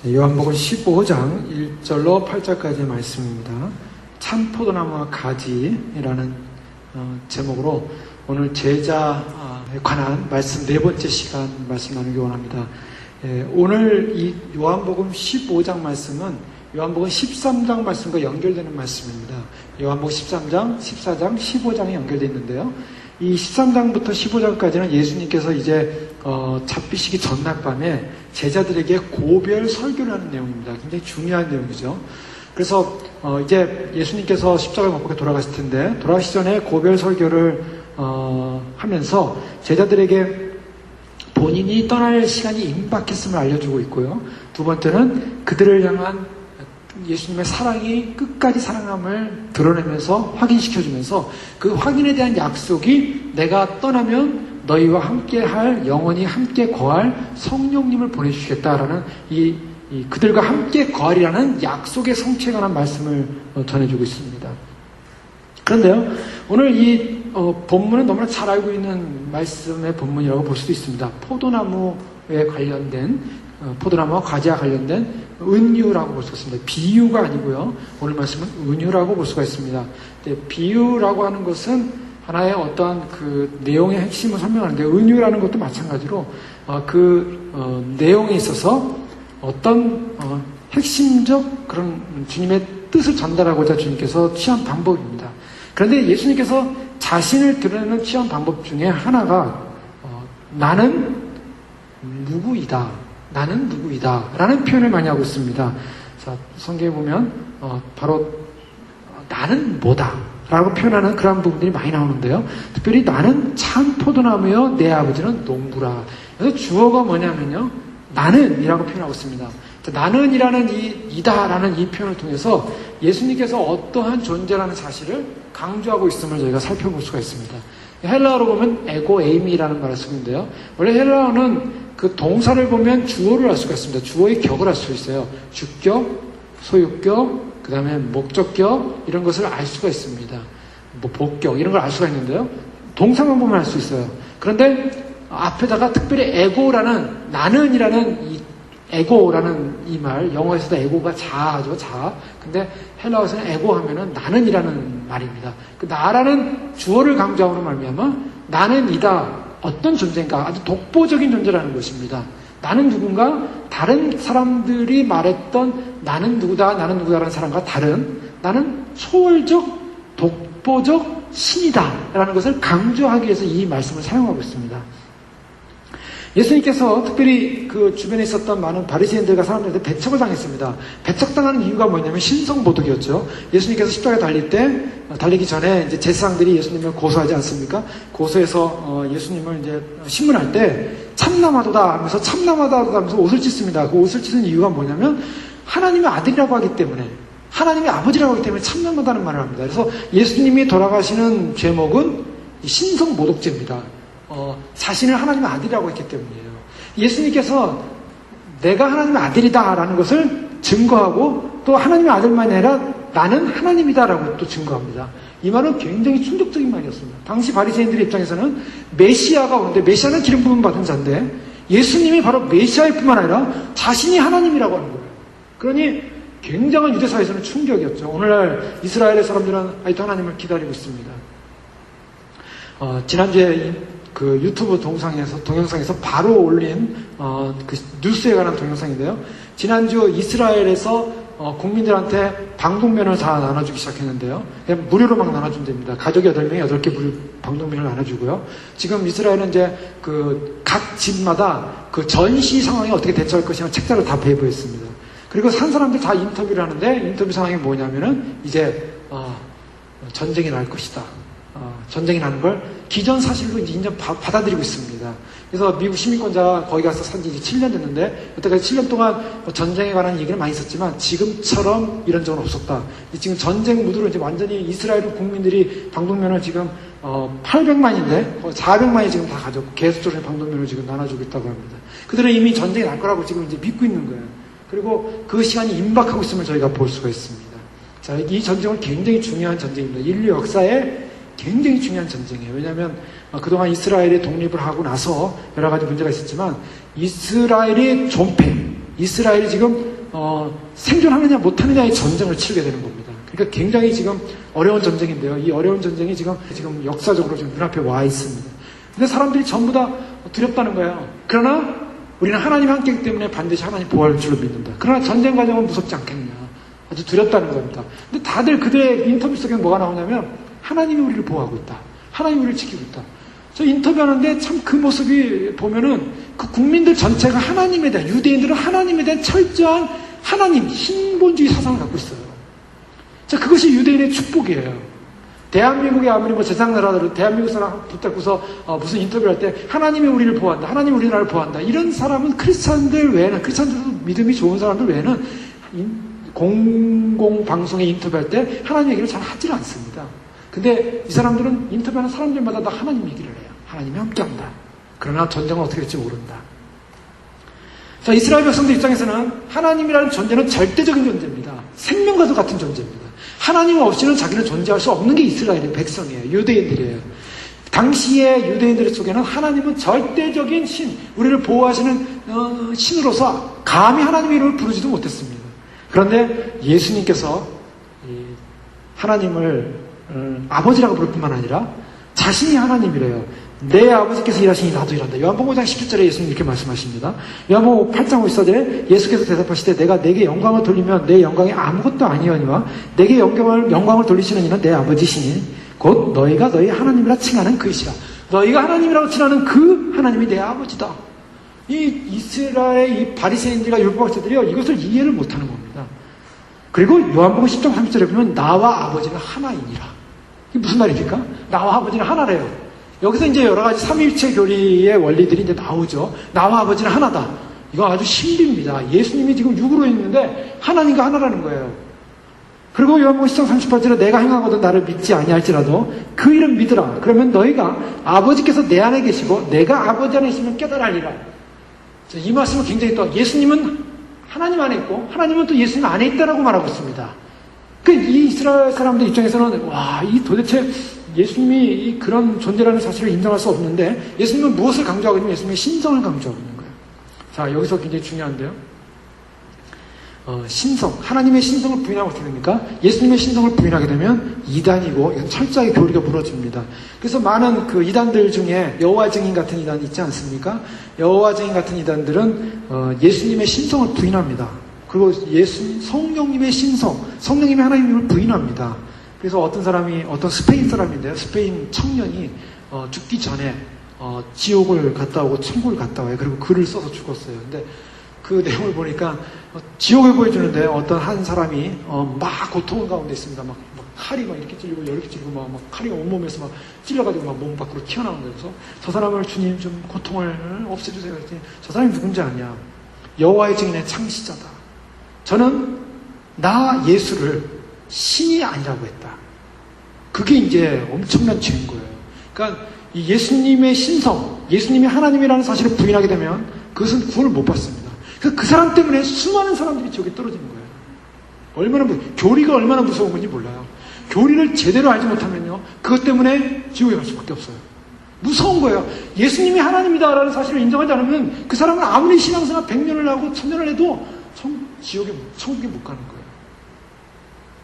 요한복음 15장 1절로 8절까지의 말씀입니다. 참 포도나무와 가지라는 제목으로 오늘 제자에 관한 말씀 네 번째 시간 말씀 나누기 원합니다. 오늘 이 요한복음 15장 말씀은 요한복음 13장 말씀과 연결되는 말씀입니다. 요한복음 13장, 14장, 15장이 연결되어 있는데요. 이 13장부터 15장까지는 예수님께서 이제 잡히시기 전날 밤에 제자들에게 고별 설교를 하는 내용입니다. 굉장히 중요한 내용이죠. 그래서 이제 예수님께서 십자가에 못 박혀 돌아가실 텐데 돌아가시기 전에 고별 설교를 하면서 제자들에게 본인이 떠날 시간이 임박했음을 알려주고 있고요. 두 번째는 그들을 향한 예수님의 사랑이 끝까지 사랑함을 드러내면서 확인시켜주면서 그 확인에 대한 약속이 내가 떠나면 너희와 함께할 영원히 함께 거할 성령님을 보내주시겠다라는 이 그들과 함께 거하리라는 약속의 성취에 관한 말씀을 전해주고 있습니다. 그런데요, 오늘 이 본문은 너무나 잘 알고 있는 말씀의 본문이라고 볼 수도 있습니다. 포도나무에 관련된 포도나무와 가지와 관련된 은유라고 볼 수가 있습니다. 비유가 아니고요. 오늘 말씀은 은유라고 볼 수가 있습니다. 비유라고 하는 것은 하나의 어떤 그 내용의 핵심을 설명하는데 은유라는 것도 마찬가지로 내용에 있어서 어떤 핵심적 그런 주님의 뜻을 전달하고자 주님께서 취한 방법입니다. 그런데 예수님께서 자신을 드러내는 취한 방법 중에 하나가 나는 누구이다. 나는 누구이다 라는 표현을 많이 하고 있습니다. 자, 성경에 보면 바로 나는 뭐다 라고 표현하는 그런 부분들이 많이 나오는데요. 특별히 나는 참 포도나무여 내 아버지는 농부라. 그래서 주어가 뭐냐면요, 나는 이라고 표현하고 있습니다. 자, 나는 이라는 이다라는 이 표현을 통해서 예수님께서 어떠한 존재라는 사실을 강조하고 있음을 저희가 살펴볼 수가 있습니다. 헬라어로 보면 에고 에이미라는 말을 쓰는데요. 원래 헬라어는 그 동사를 보면 주어를 알 수가 있습니다. 주어의 격을 알 수 있어요. 주격, 소유격, 그 다음에 목적격 이런 것을 알 수가 있습니다. 뭐 복격 이런 걸 알 수가 있는데요. 동사만 보면 알 수 있어요. 그런데 앞에다가 특별히 에고라는 나는이라는 이 에고라는 이 말, 영어에서도 에고가 자아죠, 자아. 근데 헬라어에서는 에고 하면은 나는이라는 말입니다. 그 나라는 주어를 강조함으로 말미암아 나는 이다. 어떤 존재인가? 아주 독보적인 존재라는 것입니다. 나는 누군가 다른 사람들이 말했던 나는 누구다라는 사람과 다른 나는 초월적, 독보적 신이다 라는 것을 강조하기 위해서 이 말씀을 사용하고 있습니다. 예수님께서 특별히 그 주변에 있었던 많은 바리새인들과 사람들한테 배척을 당했습니다. 배척당하는 이유가 뭐냐면 신성모독이었죠. 예수님께서 십자가에 달리기 전에 이제 제사장들이 예수님을 고소하지 않습니까? 고소해서 예수님을 이제 신문할 때 참남하도다 하면서 참남하다 하면서 옷을 찢습니다. 그 옷을 찢은 이유가 뭐냐면 하나님의 아들이라고 하기 때문에, 하나님의 아버지라고 하기 때문에 참남하다는 말을 합니다. 그래서 예수님이 돌아가시는 제목은 신성모독죄입니다. 자신을 하나님의 아들이라고 했기 때문이에요. 예수님께서 내가 하나님의 아들이다라는 것을 증거하고 또 하나님의 아들만이 아니라 나는 하나님이다라고 또 증거합니다. 이 말은 굉장히 충격적인 말이었습니다. 당시 바리새인들의 입장에서는 메시아가 오는데, 메시아는 기름 부음 받은 자인데 예수님이 바로 메시아일 뿐만 아니라 자신이 하나님이라고 하는 거예요. 그러니 굉장한 유대사에서는 충격이었죠. 오늘날 이스라엘의 사람들은 아직도 하나님을 기다리고 있습니다. 지난주에 그 유튜브 동영상에서 바로 올린 그 뉴스에 관한 동영상인데요. 지난주 이스라엘에서 국민들한테 방독면을 다 나눠주기 시작했는데요. 그냥 무료로 막 나눠준답니다. 가족이 8명이 8개 무료 방독면을 나눠주고요. 지금 이스라엘은 이제 그 각 집마다 그 전시 상황에 어떻게 대처할 것이냐 책자를 다 배부했습니다. 그리고 산 사람들 다 인터뷰를 하는데 인터뷰 상황이 뭐냐면은 이제 전쟁이 날 것이다. 전쟁이 나는 걸 기정사실로 이제 인정 받아들이고 있습니다. 그래서 미국 시민권자가 거기 가서 산 지 7년 됐는데 여태까지 7년 동안 전쟁에 관한 얘기를 많이 했었지만 지금처럼 이런 적은 없었다. 지금 전쟁 무드로 이제 완전히 이스라엘 국민들이 방독면을 지금 800만인데 400만이 지금 다 가졌고 계속적으로 방독면을 지금 나눠주고 있다고 합니다. 그들은 이미 전쟁이 날 거라고 지금 이제 믿고 있는 거예요. 그리고 그 시간이 임박하고 있음을 저희가 볼 수가 있습니다. 자, 이 전쟁은 굉장히 중요한 전쟁입니다. 인류 역사에 굉장히 중요한 전쟁이에요. 왜냐하면 그동안 이스라엘이 독립을 하고 나서 여러 가지 문제가 있었지만 이스라엘의 존폐, 이스라엘이 지금 생존하느냐 못하느냐의 전쟁을 치르게 되는 겁니다. 그러니까 굉장히 지금 어려운 전쟁인데요. 이 어려운 전쟁이 지금 역사적으로 지금 눈앞에 와 있습니다. 근데 사람들이 전부 다 두렵다는 거예요. 그러나 우리는 하나님 함께이기 때문에 반드시 하나님 보호할 줄로 믿는다. 그러나 전쟁 과정은 무섭지 않겠느냐. 아주 두렵다는 겁니다. 근데 다들 그들의 인터뷰 속에 뭐가 나오냐면 하나님이 우리를 보호하고 있다. 하나님이 우리를 지키고 있다. 저 인터뷰하는데 참 그 모습이 보면은 그 국민들 전체가 하나님에 대한, 유대인들은 하나님에 대한 철저한 하나님, 신본주의 사상을 갖고 있어요. 자, 그것이 유대인의 축복이에요. 대한민국에 아무리 뭐 세상 나라들, 대한민국 사람 붙잡고서 무슨 인터뷰할 때 하나님이 우리를 보호한다. 하나님이 우리나라를 보호한다. 이런 사람은 크리스찬들 외에는, 크리스찬들도 믿음이 좋은 사람들 외에는 공공방송에 인터뷰할 때 하나님 얘기를 잘 하질 않습니다. 근데 이 사람들은 인터뷰하는 사람들마다 다 하나님 얘기를 해요. 하나님이 함께한다. 그러나 전쟁은 어떻게 될지 모른다. 자, 이스라엘 백성들 입장에서는 하나님이라는 존재는 절대적인 존재입니다. 생명과도 같은 존재입니다. 하나님 없이는 자기는 존재할 수 없는 게 이스라엘의 백성이에요. 유대인들이에요. 당시의 유대인들 속에는 하나님은 절대적인 신, 우리를 보호하시는 신으로서 감히 하나님의 이름을 부르지도 못했습니다. 그런데 예수님께서 하나님을 아버지라고 부를 뿐만 아니라 자신이 하나님이래요. 내 아버지께서 일하시니 나도 일한다. 요한복음 5장 17절에 예수님 이렇게 말씀하십니다. 요한복음 8장 54절에 예수께서 대답하시되 내가 내게 영광을 돌리면 내 영광이 아무것도 아니오니와 내게 영광을 돌리시는 이는 내 아버지시니 곧 너희가 너희 하나님이라 칭하는 그이시라. 너희가 하나님이라고 칭하는 그 하나님이 내 아버지다. 이 이스라엘 이 바리새인들과 율법학자들이요 이것을 이해를 못하는 겁니다. 그리고 요한복음 10장 30절에 보면 나와 아버지는 하나이니라. 이게 무슨 말입니까? 나와 아버지는 하나래요. 여기서 이제 여러 가지 삼위일체 교리의 원리들이 이제 나오죠. 나와 아버지는 하나다. 이거 아주 신비입니다. 예수님이 지금 육으로 있는데 하나님과 하나라는 거예요. 그리고 요한복음 10장 38절에 내가 행하거든 나를 믿지 아니할지라도 그 이름 믿으라. 그러면 너희가 아버지께서 내 안에 계시고 내가 아버지 안에 있으면 깨달으리라. 이 말씀은 굉장히 또 예수님은 하나님 안에 있고 하나님은 또 예수님 안에 있다라고 말하고 있습니다. 이 이스라엘 사람들 입장에서는 와, 이 도대체 예수님이 그런 존재라는 사실을 인정할 수 없는데 예수님은 무엇을 강조하고 있냐면 예수님의 신성을 강조하고 있는 거예요. 자, 여기서 굉장히 중요한데요. 신성, 하나님의 신성을 부인하면 어떻게 됩니까? 예수님의 신성을 부인하게 되면 이단이고 철저하게 교리가 무너집니다. 그래서 많은 그 이단들 중에 여호와 증인 같은 이단 있지 않습니까? 여호와 증인 같은 이단들은 예수님의 신성을 부인합니다. 그리고 성령님의 신성, 성령님의 하나님을 부인합니다. 그래서 어떤 스페인 사람인데요. 스페인 청년이 죽기 전에 지옥을 갔다 오고 천국을 갔다 와요. 그리고 글을 써서 죽었어요. 근데 그 내용을 보니까 지옥을 보여주는데 어떤 한 사람이 막 고통 가운데 있습니다. 막 칼이 막 이렇게 찔리고 이렇게 찔리고 막 칼이 온몸에서 막 찔려가지고 막 몸 밖으로 튀어나온 거예요. 그래서 저 사람을 주님 좀 고통을 없애주세요. 그랬더니 저 사람이 누군지 아냐? 여호와의 증인의 창시자다. 저는 나 예수를 신이 아니라고 했다. 그게 이제 엄청난 죄인 거예요. 그러니까 이 예수님의 신성, 예수님이 하나님이라는 사실을 부인하게 되면 그것은 구원을 못 받습니다. 그 사람 때문에 수많은 사람들이 지옥에 떨어지는 거예요. 교리가 얼마나 무서운 건지 몰라요. 교리를 제대로 알지 못하면요, 그것 때문에 지옥에 갈 수밖에 없어요. 무서운 거예요. 예수님이 하나님이다라는 사실을 인정하지 않으면 그 사람은 아무리 신앙생활 100년을 하고 1000년을 해도 천국에 못 가는 거예요.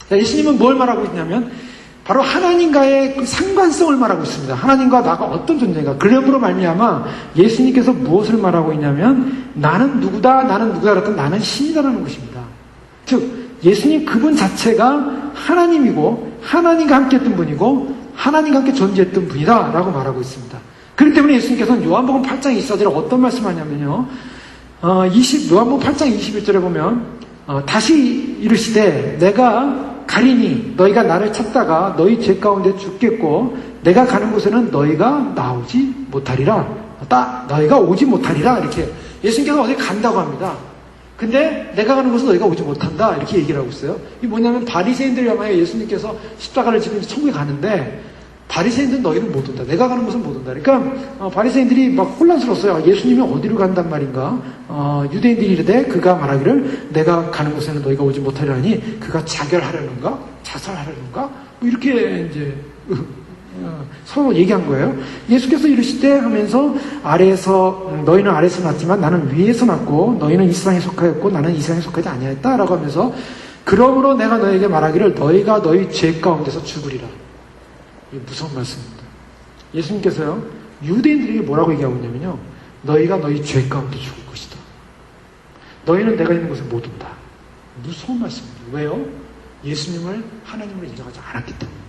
자, 예수님은 뭘 말하고 있냐면 바로 하나님과의 그 상관성을 말하고 있습니다. 하나님과 나가 어떤 존재인가. 그러므로 말미암아 예수님께서 무엇을 말하고 있냐면 나는 누구다 그랬던 나는 신이다라는 것입니다. 즉 예수님 그분 자체가 하나님이고 하나님과 함께 했던 분이고 하나님과 함께 존재했던 분이다 라고 말하고 있습니다. 그렇기 때문에 예수님께서는 요한복음 8장 24절에 어떤 말씀을 하냐면요, 요한복음 8장 21절에 보면 다시 이르시되 내가 가리니 너희가 나를 찾다가 너희 죄 가운데 죽겠고 내가 가는 곳에는 너희가 나오지 못하리라. 너희가 오지 못하리라. 이렇게 예수님께서 어디 간다고 합니다. 근데 내가 가는 곳은 너희가 오지 못한다. 이렇게 얘기를 하고 있어요. 이게 뭐냐면 바리새인들이 아마 예수님께서 십자가를 지금 천국에 가는데 바리새인들은 너희는 못 온다. 내가 가는 곳은 못 온다. 그러니까 바리새인들이 막 혼란스러웠어요. 예수님이 어디로 간단 말인가? 유대인들이 이르되 그가 말하기를 내가 가는 곳에는 너희가 오지 못하리라니 그가 자결하려는가? 자살하려는가? 뭐 이렇게 이제 서로 얘기한 거예요. 예수께서 이르시되 하면서 너희는 아래에서 났지만 나는 위에서 났고 너희는 이 세상에 속하였고 나는 이 세상에 속하지 아니하였다라고 하면서 그러므로 내가 너희에게 말하기를 너희가 너희 죄 가운데서 죽으리라. 이게 무서운 말씀입니다. 예수님께서요 유대인들에게 뭐라고 얘기하고 있냐면요 너희가 너희 죄 가운데 죽을 것이다. 너희는 내가 있는 곳에 못 온다. 무서운 말씀입니다. 왜요? 예수님을 하나님으로 인정하지 않았기 때문입니다.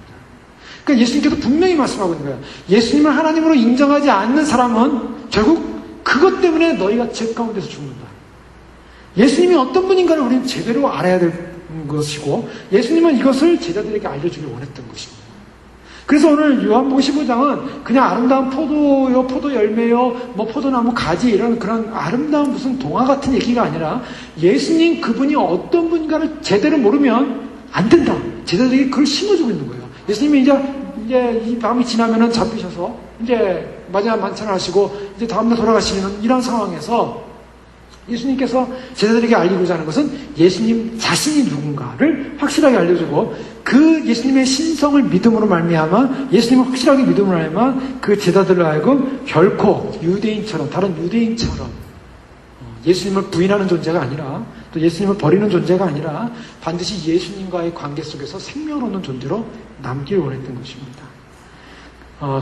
그러니까 예수님께서 분명히 말씀하고 있는 거예요. 예수님을 하나님으로 인정하지 않는 사람은 결국 그것 때문에 너희가 죄 가운데서 죽는다. 예수님이 어떤 분인가를 우리는 제대로 알아야 될 것이고 예수님은 이것을 제자들에게 알려주길 원했던 것입니다. 그래서 오늘 요한복음 15장은 그냥 아름다운 포도요, 포도 열매요, 포도나무 가지 이런 그런 아름다운 무슨 동화 같은 얘기가 아니라 예수님 그분이 어떤 분인가를 제대로 모르면 안 된다. 제자들에게 그걸 심어주고 있는 거예요. 예수님이 이제 이 밤이 지나면은 잡히셔서 이제 마지막 만찬을 하시고 이제 다음날 돌아가시는 이런 상황에서 예수님께서 제자들에게 알리고자 하는 것은 예수님 자신이 누군가를 확실하게 알려주고 그 예수님의 신성을 믿음으로 말미암아 예수님을 확실하게 믿음으로 말미암아 그 제자들을 하여금 결코 유대인처럼 다른 유대인처럼 예수님을 부인하는 존재가 아니라 또 예수님을 버리는 존재가 아니라 반드시 예수님과의 관계 속에서 생명을 얻는 존재로 남길 원했던 것입니다.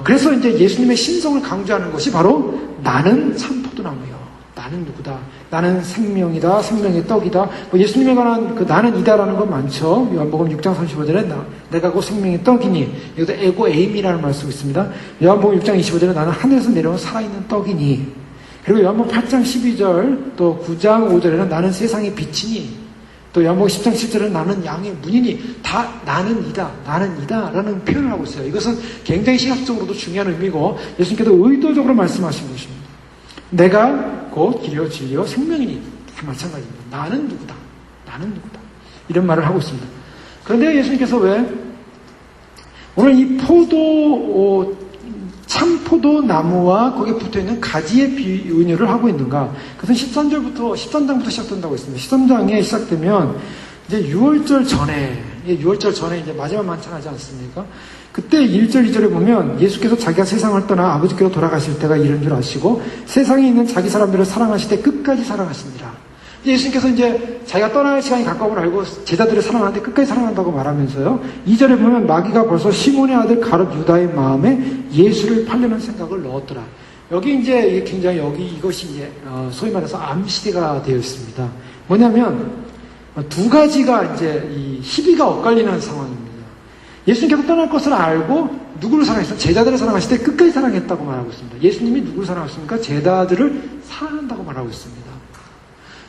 그래서 이제 예수님의 신성을 강조하는 것이 바로 나는 참 포도나무요. 나는 누구다. 나는 생명이다. 생명의 떡이다. 예수님에 관한 그 나는 이다라는 건 많죠. 요한복음 6장 35절에 내가 곧 생명의 떡이니 여기도 에고 에임이라는 말을 쓰고 있습니다. 요한복음 6장 25절에 나는 하늘에서 내려온 살아있는 떡이니 그리고 요한복음 8장 12절 또 9장 5절에는 나는 세상의 빛이니 또 요한복음 10장 7절에는 나는 양의 문이니 다 나는 이다 라는 표현을 하고 있어요. 이것은 굉장히 신학적으로도 중요한 의미고 예수님께서 의도적으로 말씀하신 것입니다. 내가 곧 길이요 진리요 생명이니 다 마찬가지입니다. 나는 누구다. 이런 말을 하고 있습니다. 그런데 예수님께서 왜 오늘 이 참포도 나무와 거기에 붙어있는 가지의 비유를 하고 있는가? 그것은 13장부터 시작된다고 했습니다. 13장에 시작되면 이제 6월절 전에 이제 마지막 만찬하지 않습니까? 그때 1절, 2절에 보면 예수께서 자기가 세상을 떠나 아버지께로 돌아가실 때가 이른 줄 아시고 세상에 있는 자기 사람들을 사랑하실 때 끝까지 사랑하시니라. 예수님께서 이제 자기가 떠날 시간이 가까움을 알고 제자들을 사랑하는데 끝까지 사랑한다고 말하면서요. 2절에 보면 마귀가 벌써 시몬의 아들 가룟 유다의 마음에 예수를 팔려는 생각을 넣었더라. 여기 이제 굉장히 이것이 이제 소위 말해서 암시대가 되어 있습니다. 뭐냐면 두 가지가 이제 이 시비가 엇갈리는 상황입니다. 예수님께서 떠날 것을 알고 누구를 사랑했어요? 제자들을 사랑하실 때 끝까지 사랑했다고 말하고 있습니다. 예수님이 누구를 사랑하십니까? 제자들을 사랑한다고 말하고 있습니다.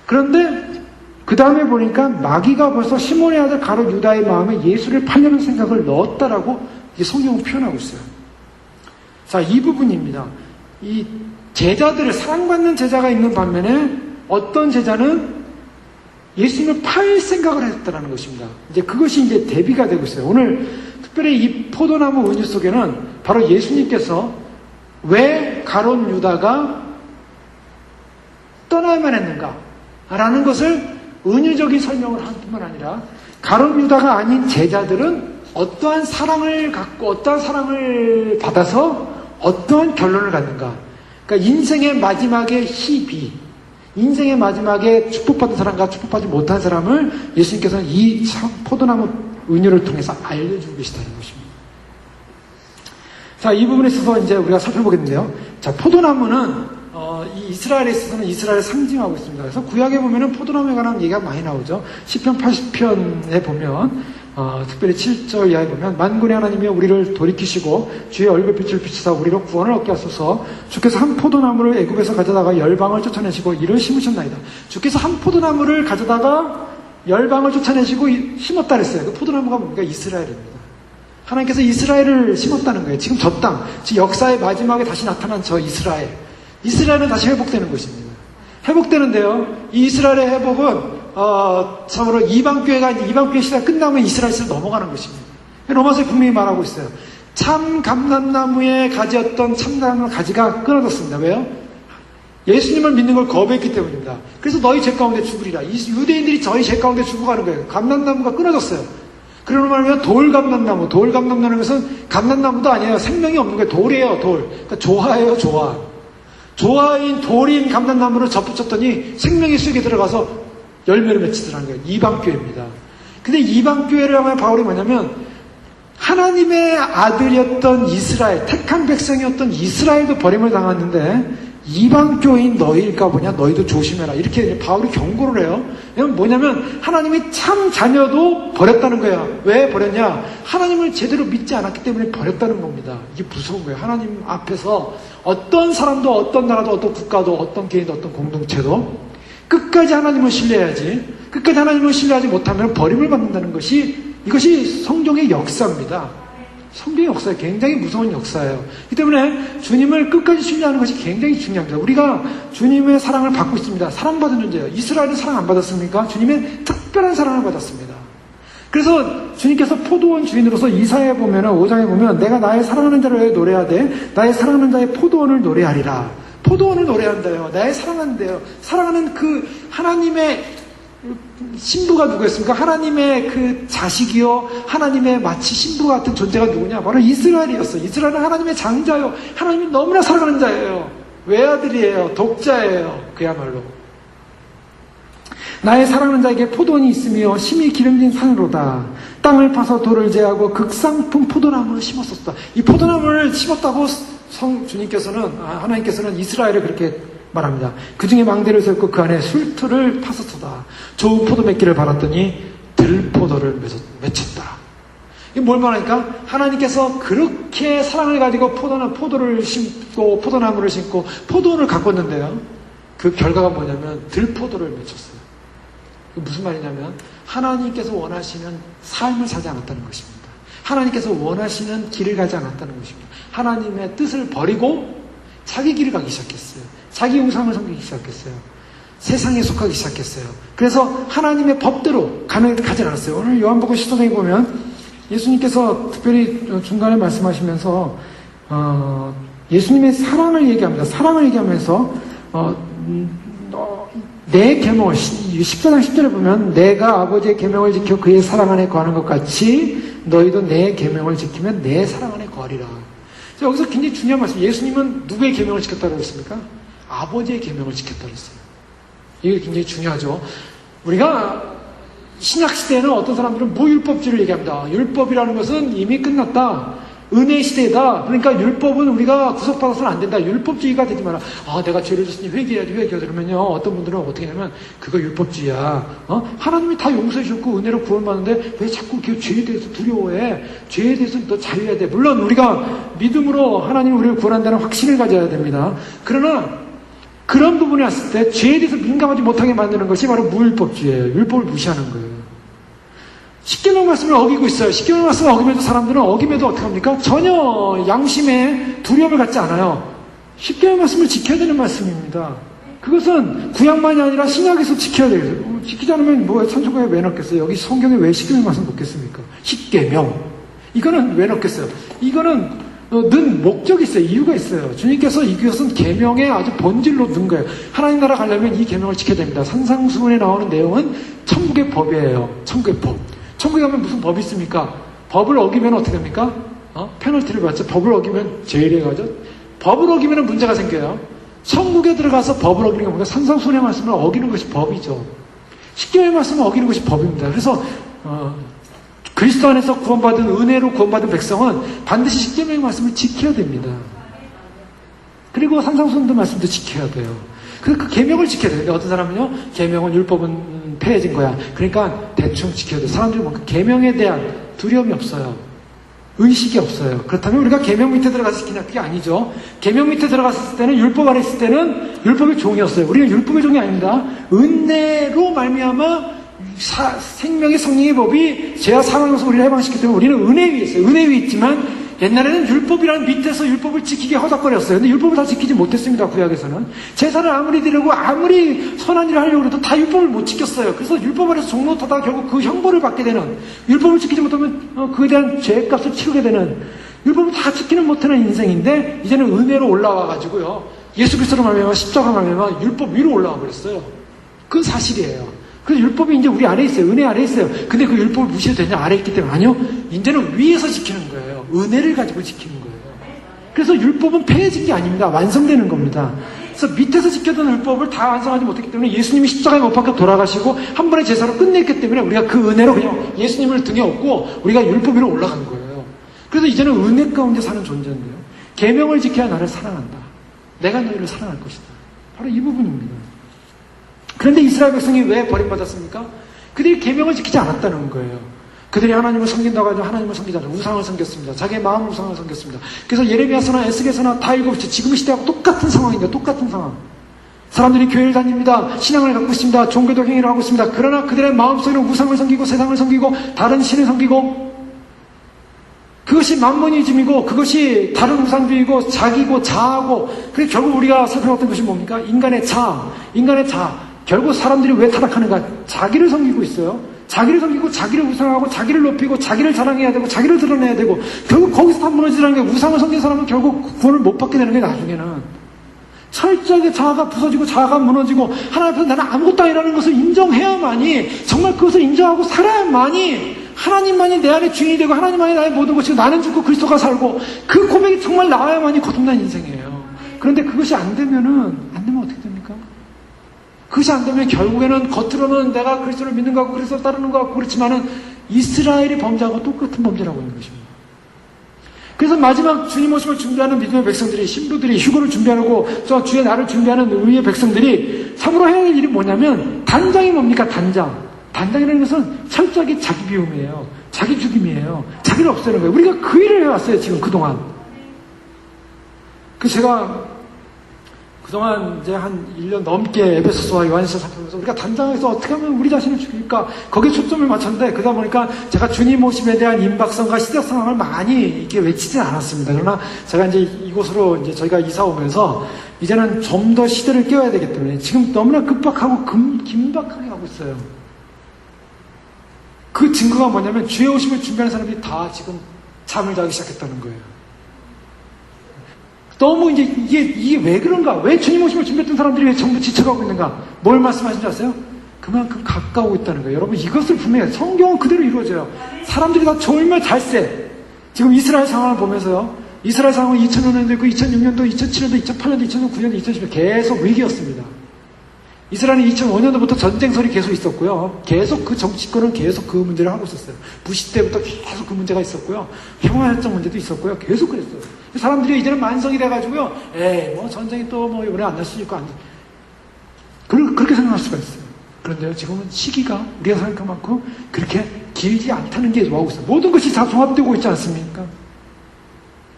그런데 그 다음에 보니까 마귀가 벌써 시몬의 아들 가룟 유다의 마음에 예수를 팔려는 생각을 넣었다라고 성경은 표현하고 있어요. 자, 이 부분입니다. 이 제자들을 사랑받는 제자가 있는 반면에 어떤 제자는 예수님을 팔 생각을 했다라는 것입니다. 이제 그것이 이제 대비가 되고 있어요. 오늘 특별히 이 포도나무 은유 속에는 바로 예수님께서 왜 가룟 유다가 떠나야만 했는가? 라는 것을 은유적인 설명을 한 뿐만 아니라 가룟 유다가 아닌 제자들은 어떠한 사랑을 갖고 어떠한 사랑을 받아서 어떠한 결론을 갖는가. 그러니까 인생의 마지막에 희비, 인생의 마지막에 축복받은 사람과 축복받지 못한 사람을 예수님께서는 이 포도나무 은유를 통해서 알려주고 계시다는 것입니다. 자, 이 부분에 있어서 이제 우리가 살펴보겠는데요. 자, 포도나무는 이 이스라엘에 있어서는 이스라엘을 상징하고 있습니다. 그래서 구약에 보면은 포도나무에 관한 얘기가 많이 나오죠. 시편 80편에 보면 특별히 7절 이하에 보면 만군의 하나님이여 우리를 돌이키시고 주의 얼굴빛을 비추사 우리로 구원을 얻게 하소서. 주께서 한 포도나무를 애굽에서 가져다가 열방을 쫓아내시고 이를 심으셨나이다. 주께서 한 포도나무를 가져다가 열방을 쫓아내시고 심었다 그랬어요. 그 포도나무가 뭡니까? 이스라엘입니다. 하나님께서 이스라엘을 심었다는 거예요. 지금 저 땅, 지금 역사의 마지막에 다시 나타난 저 이스라엘은 다시 회복되는 것입니다. 회복되는데요. 이 이스라엘의 회복은 참으로 이방교회 시대가 끝나면 이스라엘 시대로 넘어가는 것입니다. 로마서에 분명히 말하고 있어요. 참 감람나무의 가지였던 참나무 가지가 끊어졌습니다. 왜요? 예수님을 믿는 걸 거부했기 때문입니다. 그래서 너희 죄 가운데 죽으리라. 이 유대인들이 저희 죄 가운데 죽어가는 거예요. 감람나무가 끊어졌어요. 그러는 말이면 돌감람나무. 돌감람나무는 것은 감람나무도 아니에요. 생명이 없는 거예요. 돌이에요, 돌. 그러니까 조화예요, 조화. 조화인 돌인 감람나무를 접붙였더니 생명이 쑥에 들어가서 열매를 맺히더라는 거예요. 이방교회입니다. 근데 이방교회를 하면 바울이 뭐냐면 하나님의 아들이었던 이스라엘, 택한 백성이었던 이스라엘도 버림을 당했는데 이방교회인 너희일까 보냐? 너희도 조심해라. 이렇게 바울이 경고를 해요. 뭐냐면 하나님이 참 자녀도 버렸다는 거야. 왜 버렸냐? 하나님을 제대로 믿지 않았기 때문에 버렸다는 겁니다. 이게 무서운 거예요. 하나님 앞에서 어떤 사람도 어떤 나라도 어떤 국가도 어떤 개인도 어떤 공동체도 끝까지 하나님을 신뢰해야지. 끝까지 하나님을 신뢰하지 못하면 버림을 받는다는 것이 이것이 성경의 역사입니다. 성경의 역사에 굉장히 무서운 역사예요. 그렇기 때문에 주님을 끝까지 신뢰하는 것이 굉장히 중요합니다. 우리가 주님의 사랑을 받고 있습니다. 사랑받은 존재예요. 이스라엘은 사랑 안 받았습니까? 주님의 특별한 사랑을 받았습니다. 그래서 주님께서 포도원 주인으로서 이사야에 보면은 5장에 보면 내가 나의 사랑하는 자를 노래하되 나의 사랑하는 자의 포도원을 노래하리라. 포도원을 노래한다요. 나의 사랑한대요. 사랑하는 그 하나님의 신부가 누구였습니까? 하나님의 그 자식이요. 하나님의 마치 신부 같은 존재가 누구냐? 바로 이스라엘이었어요. 이스라엘은 하나님의 장자요. 하나님이 너무나 사랑하는 자예요. 외아들이에요. 독자예요. 그야말로. 나의 사랑하는 자에게 포도원이 있으며 심히 기름진 산으로다. 땅을 파서 돌을 제하고 극상품 포도나무를 심었었다. 이 포도나무를 심었다고 하나님께서는 이스라엘을 그렇게 말합니다. 그 중에 망대를 세웠고 그 안에 술틀을 파섰다. 좋은 포도 맺기를 바랐더니 들포도를 맺혔다. 이게 뭘 말하니까 하나님께서 그렇게 사랑을 가지고 포도를 심고 포도나무를 심고 포도원을 가꿨는데요. 그 결과가 뭐냐면 들포도를 맺혔어요. 무슨 말이냐면 하나님께서 원하시는 삶을 살지 않았다는 것입니다. 하나님께서 원하시는 길을 가지 않았다는 것입니다. 하나님의 뜻을 버리고 자기 길을 가기 시작했어요. 자기 우상을 섬기기 시작했어요. 세상에 속하기 시작했어요. 그래서 하나님의 법대로 가지 않았어요. 오늘 요한복음 10장에 보면 예수님께서 특별히 중간에 말씀하시면서 예수님의 사랑을 얘기합니다. 사랑을 얘기하면서 내 계명을 14장 10절에 보면 내가 아버지의 계명을 지켜 그의 사랑 안에 거하는 것 같이 너희도 내 계명을 지키면 내 사랑 안에 거하리라. 여기서 굉장히 중요한 말씀. 예수님은 누구의 계명을 지켰다고 했습니까? 아버지의 계명을 지켰다고 했어요. 이게 굉장히 중요하죠. 우리가 신약시대에는 어떤 사람들은 무율법주의를 얘기합니다. 율법이라는 것은 이미 끝났다. 은혜 시대다. 그러니까 율법은 우리가 구속받아서는 안 된다. 율법주의가 되지 마라. 내가 죄를 졌으니 회개해야지. 그러면요. 어떤 분들은 어떻게 하냐면 그거 율법주의야. 하나님이 다 용서해 주셨고 은혜로 구원받는데 왜 자꾸 그 죄에 대해서 두려워해? 죄에 대해서 너 자유해야 돼. 물론 우리가 믿음으로 하나님이 우리를 구원한다는 확신을 가져야 됩니다. 그러나 그런 부분에 왔을 때 죄에 대해서 민감하지 못하게 만드는 것이 바로 무율법주의예요. 율법을 무시하는 거예요. 십계명 말씀을 어기고 있어요. 십계명 말씀을 어기면서 사람들은 어기면도 어떻게 합니까? 전혀 양심에 두려움을 갖지 않아요. 십계명 말씀을 지켜야 되는 말씀입니다. 그것은 구약만이 아니라 신약에서 지켜야 돼요. 지키지 않으면 찬송가에 왜 넣겠어요? 여기 성경에 왜 십계명 말씀 넣겠습니까? 십계명. 이거는 왜 넣겠어요? 이거는 는 목적이 있어요. 이유가 있어요. 주님께서 이것은 계명의 아주 본질로 넣은 거예요. 하나님 나라 가려면 이 계명을 지켜야 됩니다. 산상수훈에 나오는 내용은 천국의 법이에요. 천국의 법. 천국에 가면 무슨 법이 있습니까? 법을 어기면 어떻게 됩니까? 페널티를 받죠. 법을 어기면 제일에 가죠. 법을 어기면 문제가 생겨요. 천국에 들어가서 법을 어기는 게 뭔가 산상수훈의 말씀을 어기는 것이 법이죠. 십계명의 말씀을 어기는 것이 법입니다. 그래서 그리스도 안에서 구원받은 은혜로 구원받은 백성은 반드시 십계명의 말씀을 지켜야 됩니다. 그리고 산상수훈의 말씀도 지켜야 돼요. 그래서 그 계명을 지켜야 돼요. 근데 어떤 사람은요, 계명은 율법은 폐해진 거야. 그러니까 대충 지켜야 돼요. 사람들이 그 계명에 대한 두려움이 없어요. 의식이 없어요. 그렇다면 우리가 계명 밑에 들어가서 지키냐? 그게 아니죠. 계명 밑에 들어갔을 때는 율법 아래 있을 때는 율법의 종이었어요. 우리는 율법의 종이 아닙니다. 은혜로 말미암아 생명의 성령의 법이 죄와 사망에서 우리를 해방시켰기 때문에 우리는 은혜 위에 있어요. 은혜 위에 있지만 옛날에는 율법이라는 밑에서 율법을 지키게 허덕거렸어요. 근데 율법을 다 지키지 못했습니다. 구약에서는. 제사를 아무리 드리고 아무리 선한 일을 하려고 해도 다 율법을 못 지켰어요. 그래서 율법 아래서 종노타다가 결국 그 형벌을 받게 되는, 율법을 지키지 못하면 그에 대한 죄값을 치르게 되는, 율법을 다 지키는 못하는 인생인데 이제는 은혜로 올라와가지고요. 예수 그리스도로 말미암아 십자가 말미암아 율법 위로 올라와 버렸어요. 그건 사실이에요. 그래서 율법이 이제 우리 아래에 있어요. 은혜 아래에 있어요. 근데 그 율법을 무시해도 되냐? 아래에 있기 때문에 아니요. 이제는 위에서 지키는 거예요. 은혜를 가지고 지키는 거예요. 그래서 율법은 폐해진 게 아닙니다. 완성되는 겁니다. 그래서 밑에서 지켜던 율법을 다 완성하지 못했기 때문에 예수님이 십자가에 못 박혀 돌아가시고 한 번의 제사로 끝냈기 때문에 우리가 그 은혜로 그냥 예수님을 등에 업고 우리가 율법 위로 올라간 거예요. 그래서 이제는 은혜 가운데 사는 존재인데요. 계명을 지켜야 나를 사랑한다. 내가 너희를 사랑할 것이다. 바로 이 부분입니다. 그런데 이스라엘 백성이 왜 버림받았습니까? 그들이 계명을 지키지 않았다는 거예요. 그들이 하나님을 섬긴다고 하죠. 하나님을 섬기지 않죠. 우상을 섬겼습니다. 자기의 마음 우상을 섬겼습니다. 그래서 예레미야서나 에스겔서나 다 읽어보시죠. 지금 시대하고 똑같은 상황입니다. 똑같은 상황. 사람들이 교회를 다닙니다. 신앙을 갖고 있습니다. 종교도 행위를 하고 있습니다. 그러나 그들의 마음속에는 우상을 섬기고 세상을 섬기고 다른 신을 섬기고 그것이 만모니즘이고 그것이 다른 우상주의고 자기고 자아고 그래서 결국 우리가 살펴봤던 것이 뭡니까? 인간의 자아. 결국 사람들이 왜 타락하는가? 자기를 섬기고 있어요. 자기를 섬기고 자기를 우상하고 자기를 높이고 자기를 자랑해야 되고 자기를 드러내야 되고 결국 거기서 다 무너지라는 게 우상을 섬긴 사람은 결국 구원을 못 받게 되는 게 나중에는 철저하게 자아가 부서지고 자아가 무너지고 하나님 앞에서 나는 아무것도 아니라는 것을 인정해야만이 정말 그것을 인정하고 살아야만이 하나님만이 내 안에 주인이 되고 하나님만이 나의 모든 것이고 나는 죽고 그리스도가 살고 그 고백이 정말 나와야만이 거듭난 인생이에요. 그런데 그것이 안 되면 어떻게 됩니까? 그것이 안 되면 결국에는 겉으로는 내가 그리스도를 믿는 것 같고 그리스도를 따르는 것 같고 그렇지만은 이스라엘이 범죄하고 똑같은 범죄를 하고 있는 것입니다. 그래서 마지막 주님 오심을 준비하는 믿음의 백성들이 신부들이 휴거를 준비하고 저 주의 날을 준비하는 우리의 백성들이 참으로 해야 할 일이 뭐냐면 단장이 뭡니까? 단장이라는 것은 철저하게 자기 비움이에요. 자기 죽임이에요. 자기를 없애는 거예요. 우리가 그 일을 해왔어요. 지금 그동안. 제가 그동안 이제 한 1년 넘게 에베소서와 요한일서 살펴보면서 우리가 단장에서 어떻게 하면 우리 자신을 죽일까 거기에 초점을 맞췄는데 그러다 보니까 제가 주님 오심에 대한 임박성과 시작 상황을 많이 이렇게 외치진 않았습니다. 그러나 제가 이제 이곳으로 이제 저희가 이사 오면서 이제는 좀 더 시대를 깨워야 되기 때문에 지금 너무나 급박하고 긴박하게 하고 있어요. 그 증거가 뭐냐면 주의 오심을 준비하는 사람들이 다 지금 잠을 자기 시작했다는 거예요. 너무 이제 이게 왜 그런가? 왜 주님 오심을 준비했던 사람들이 왜 전부 지쳐가고 있는가? 뭘 말씀하신지 아세요? 그만큼 가까우고 있다는 거예요. 여러분 이것을 분명히 성경은 그대로 이루어져요. 사람들이 다 졸며 잘세. 지금 이스라엘 상황을 보면서요. 이스라엘 상황은 2005년도 있고 2006년도, 2007년도, 2008년도, 2009년도, 2010년도 계속 위기였습니다. 이스라엘은 2005년도부터 전쟁설이 계속 있었고요. 계속 그 정치권은 계속 그 문제를 하고 있었어요. 부시 때부터 계속 그 문제가 있었고요. 평화협정 문제도 있었고요. 계속 그랬어요. 사람들이 이제는 만성이 돼가지고요. 뭐 전쟁이 또 뭐 이번에 안 날 수도 있고 안 돼. 그렇게 생각할 수가 있어요. 그런데요, 지금은 시기가 우리가 생각한 만큼 그렇게 길지 않다는 게 와오고 있어요. 모든 것이 다 종합되고 있지 않습니까?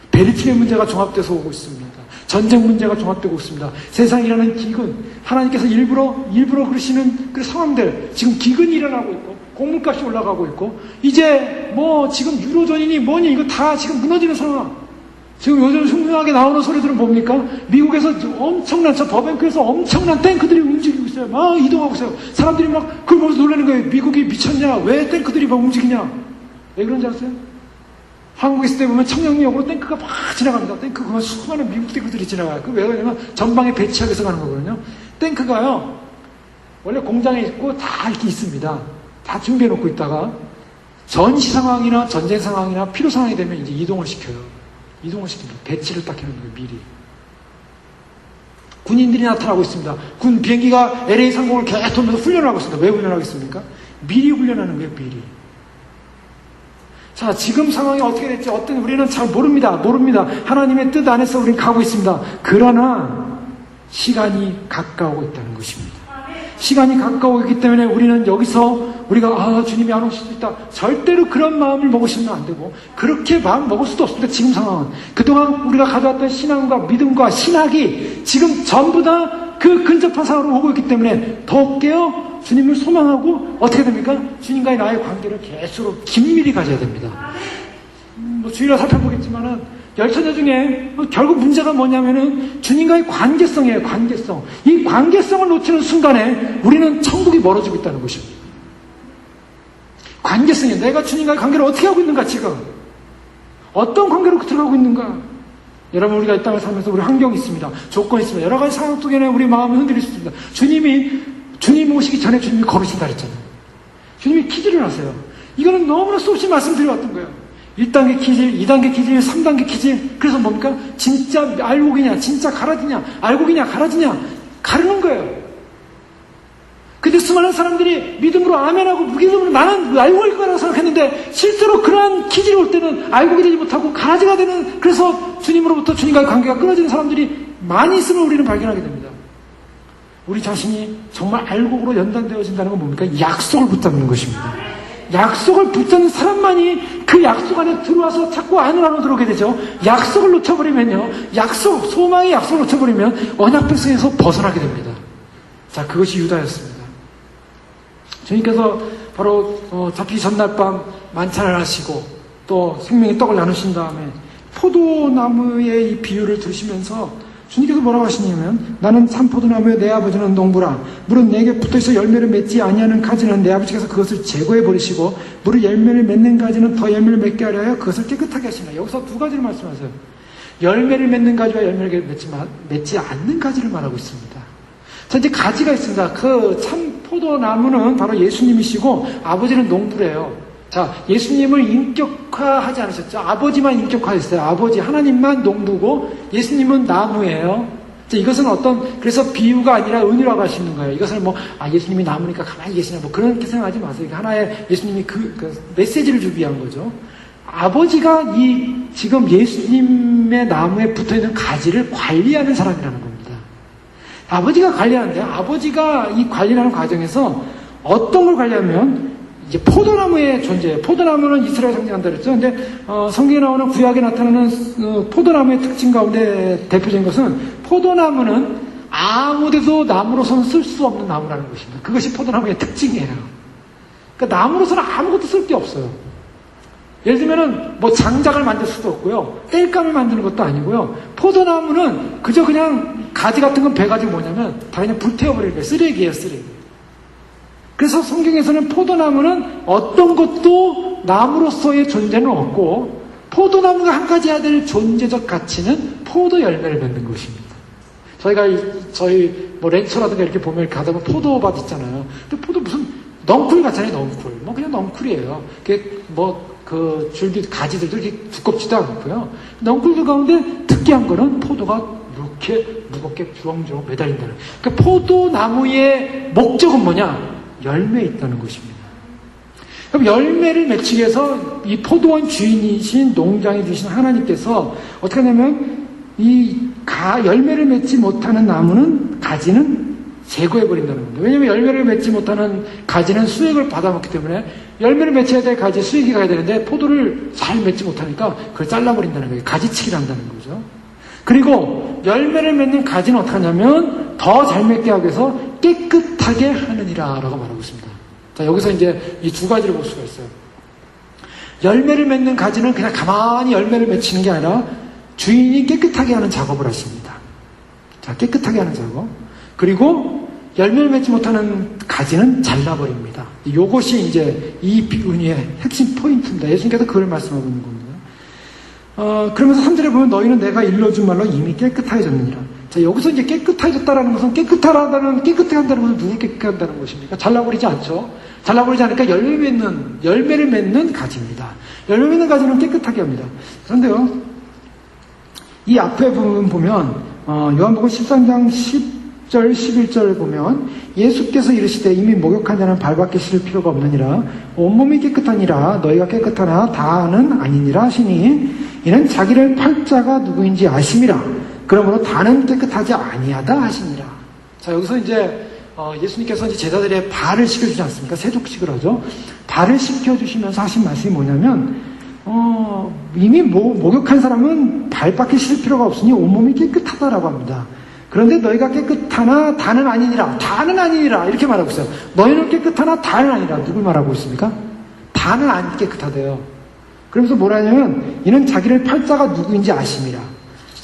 베리팀의 문제가 종합돼서 오고 있습니다. 전쟁 문제가 종합되고 있습니다. 세상이라는 기근, 하나님께서 일부러 그러시는 그 상황들, 지금 기근이 일어나고 있고, 곡물값이 올라가고 있고, 이제 뭐 지금 유로존이니 뭐니 이거 다 지금 무너지는 상황. 지금 요즘 흉흉하게 나오는 소리들은 뭡니까? 미국에서 엄청난, 저 버뱅크에서 엄청난 탱크들이 움직이고 있어요. 막 이동하고 있어요. 사람들이 막 그걸 보면서 놀라는 거예요. 미국이 미쳤냐? 왜 탱크들이 막 움직이냐? 왜 그런지 아세요? 한국에 있을 때 보면 청량리역으로 탱크가 막 지나갑니다. 탱크 그만 수많은 미국 탱크들이 지나가요. 그 왜 그러냐면 전방에 배치하기 위해서 가는 거거든요. 탱크가요, 원래 공장에 있고 다 이렇게 있습니다. 다 준비해 놓고 있다가 전시 상황이나 전쟁 상황이나 필요 상황이 되면 이제 이동을 시켜요. 이동을 시킵니다. 배치를 딱 해놓는 거예요, 미리. 군인들이 나타나고 있습니다. 군 비행기가 LA 상공을 계속 돌면서 훈련을 하고 있습니다. 왜 훈련하고 있습니까? 미리 훈련하는 거예요, 미리. 자, 지금 상황이 어떻게 될지 우리는 잘 모릅니다. 하나님의 뜻 안에서 우리는 가고 있습니다. 그러나 시간이 가까우고 있다는 것입니다. 시간이 가까우고 있기 때문에 우리는 여기서 우리가 주님이 안 오실 수 있다. 절대로 그런 마음을 먹으시면 안 되고 그렇게 마음 먹을 수도 없습니다. 지금 상황은. 그동안 우리가 가져왔던 신앙과 믿음과 신학이 지금 전부 다 그 근접한 상황으로 오고 있기 때문에 더욱게요 주님을 소망하고 어떻게 됩니까? 주님과의 나의 관계를 계속 긴밀히 가져야 됩니다. 주일날 살펴보겠지만은 열처녀 중에 결국 문제가 뭐냐면은 주님과의 관계성이에요. 관계성. 이 관계성을 놓치는 순간에 우리는 천국이 멀어지고 있다는 것입니다. 관계성이에요. 내가 주님과의 관계를 어떻게 하고 있는가 지금. 어떤 관계로 들어가고 있는가. 여러분 우리가 이 땅을 살면서 우리 환경이 있습니다. 조건이 있습니다. 여러 가지 상황 속에는 우리 마음이 흔들릴 수 있습니다. 주님이 주님 오시기 전에 주님이 걸으신다 그랬잖아요. 주님이 기질을 하세요. 이거는 너무나 수없이 말씀드려왔던 거예요. 1단계 기질, 2단계 기질, 3단계 기질. 그래서 뭡니까? 진짜 알곡이냐, 진짜 가라지냐, 알곡이냐, 가라지냐, 가르는 거예요. 근데 수많은 사람들이 믿음으로 아멘하고 무기름으로 나는 알곡일 거라고 생각했는데 실제로 그러한 기질이 올 때는 알곡이 되지 못하고 가라지가 되는, 그래서 주님으로부터 주님과의 관계가 끊어지는 사람들이 많이 있음을 우리는 발견하게 됩니다. 우리 자신이 정말 알곡으로 연단되어진다는 건 뭡니까? 약속을 붙잡는 것입니다. 약속을 붙잡는 사람만이 그 약속 안에 들어와서 자꾸 안으로 들어오게 되죠. 약속을 놓쳐버리면요, 소망의 약속을 놓쳐버리면 언약 백성에서 벗어나게 됩니다. 자, 그것이 유다였습니다. 주님께서 바로 잡히기 전날 밤 만찬을 하시고 또 생명의 떡을 나누신 다음에 포도나무의 이 비유를 들으시면서 주님께서 뭐라고 하시냐면, 나는 산포도나무에 내 아버지는 농부라. 물은 내게 붙어있어 열매를 맺지 아니하는 가지는 내 아버지께서 그것을 제거해 버리시고 물을 열매를 맺는 가지는 더 열매를 맺게 하려 하여 그것을 깨끗하게 하시나. 여기서 두 가지를 말씀하세요. 열매를 맺는 가지와 열매를 맺지 않는 가지를 말하고 있습니다. 자, 이제 가지가 있습니다. 그 참 포도나무는 바로 예수님이시고 아버지는 농부래요. 자, 예수님을 인격화하지 않으셨죠. 아버지만 인격화했어요. 아버지 하나님만 농부고 예수님은 나무예요. 자, 이것은 그래서 비유가 아니라 은유라고 하시는 거예요. 이것을 예수님이 나무니까 가만히 계시냐, 그렇게 생각하지 마세요. 하나의 예수님이 그 메시지를 주기 위한 거죠. 아버지가 지금 예수님의 나무에 붙어 있는 가지를 관리하는 사람이라는 겁니다. 아버지가 관리하는데, 아버지가 이 관리하는 과정에서 어떤 걸 관리하면, 이제 포도나무의 존재예요. 포도나무는 이스라엘 상징한다 그랬죠. 근데 성경에 나오는 구약에 나타나는 포도나무의 특징 가운데 대표적인 것은, 포도나무는 아무데도 나무로서는 쓸 수 없는 나무라는 것입니다. 그것이 포도나무의 특징이에요. 그러니까 나무로서는 아무것도 쓸 게 없어요. 예를 들면은 장작을 만들 수도 없고요, 땔감을 만드는 것도 아니고요. 포도나무는 그저 그냥 가지 같은 건 베가지고 뭐냐면 다 그냥 불태워버리는 거예요. 쓰레기예요, 쓰레기. 그래서 성경에서는 포도나무는 어떤 것도 나무로서의 존재는 없고, 포도나무가 한 가지 해야 될 존재적 가치는 포도 열매를 맺는 것입니다. 저희 렌처라든가 이렇게 보면 이렇게 가다 보면 포도밭 있잖아요. 근데 포도 무슨 넝쿨 같잖아요, 넝쿨. 그냥 넝쿨이에요. 그 줄기, 가지들도 이렇게 두껍지도 않고요. 넝쿨들 가운데 특이한 거는 포도가 이렇게 무겁게 주렁주렁 매달린다는. 그러니까 포도나무의 목적은 뭐냐? 열매에 있다는 것입니다. 그럼 열매를 맺기 위해서 이 포도원 주인이신, 농장에 주신 하나님께서 어떻게 하냐면, 열매를 맺지 못하는 나무는, 가지는 제거해버린다는 겁니다. 왜냐하면 열매를 맺지 못하는 가지는 수액을 받아먹기 때문에 열매를 맺혀야 될 가지에 수액이 가야 되는데 포도를 잘 맺지 못하니까 그걸 잘라버린다는 거예요. 가지치기를 한다는 거죠. 그리고 열매를 맺는 가지는 어떻게 하냐면 더 잘 맺게 하기 위해서 깨끗하게 하느니라 라고 말하고 있습니다. 자, 여기서 이제 이 두 가지를 볼 수가 있어요. 열매를 맺는 가지는 그냥 가만히 열매를 맺히는 게 아니라 주인이 깨끗하게 하는 작업을 하십니다. 자, 깨끗하게 하는 작업. 그리고 열매를 맺지 못하는 가지는 잘라버립니다. 이것이 이제 이 은혜의 핵심 포인트입니다. 예수님께서 그걸 말씀하고 있는 겁니다. 그러면서 3절에 보면 너희는 내가 일러준 말로 이미 깨끗해졌느니라. 자, 여기서 이제 깨끗해졌다라는 것은 깨끗하게 한다는 것은 누굴 깨끗하게 한다는 것입니까? 잘라버리지 않죠. 잘라버리지 않으니까 열매를 맺는 가지입니다. 열매 맺는 가지는 깨끗하게 합니다. 그런데요, 이 앞에 부분 보면 요한복음 13장 10절 11절을 보면 예수께서 이르시되 이미 목욕한 자는 발밖에 씻을 필요가 없느니라. 온몸이 깨끗하니라. 너희가 깨끗하나 다는 아니니라 하시니 이는 자기를 팔 자가 누구인지 아심이라. 그러므로 다는 깨끗하지 아니하다 하시니라. 자, 여기서 이제 예수님께서 이제 제자들의 발을 씻겨주지 않습니까? 세족식을 하죠. 발을 씻겨주시면서 하신 말씀이 뭐냐면 이미 목욕한 사람은 발밖에 씻을 필요가 없으니 온몸이 깨끗하다라고 합니다. 그런데 너희가 깨끗하나 다는 아니니라 이렇게 말하고 있어요. 너희는 깨끗하나 다는 아니라. 누굴 말하고 있습니까? 다는 안 깨끗하대요. 그러면서 뭐라 하냐면 이는 자기를 팔 자가 누구인지 아심이라.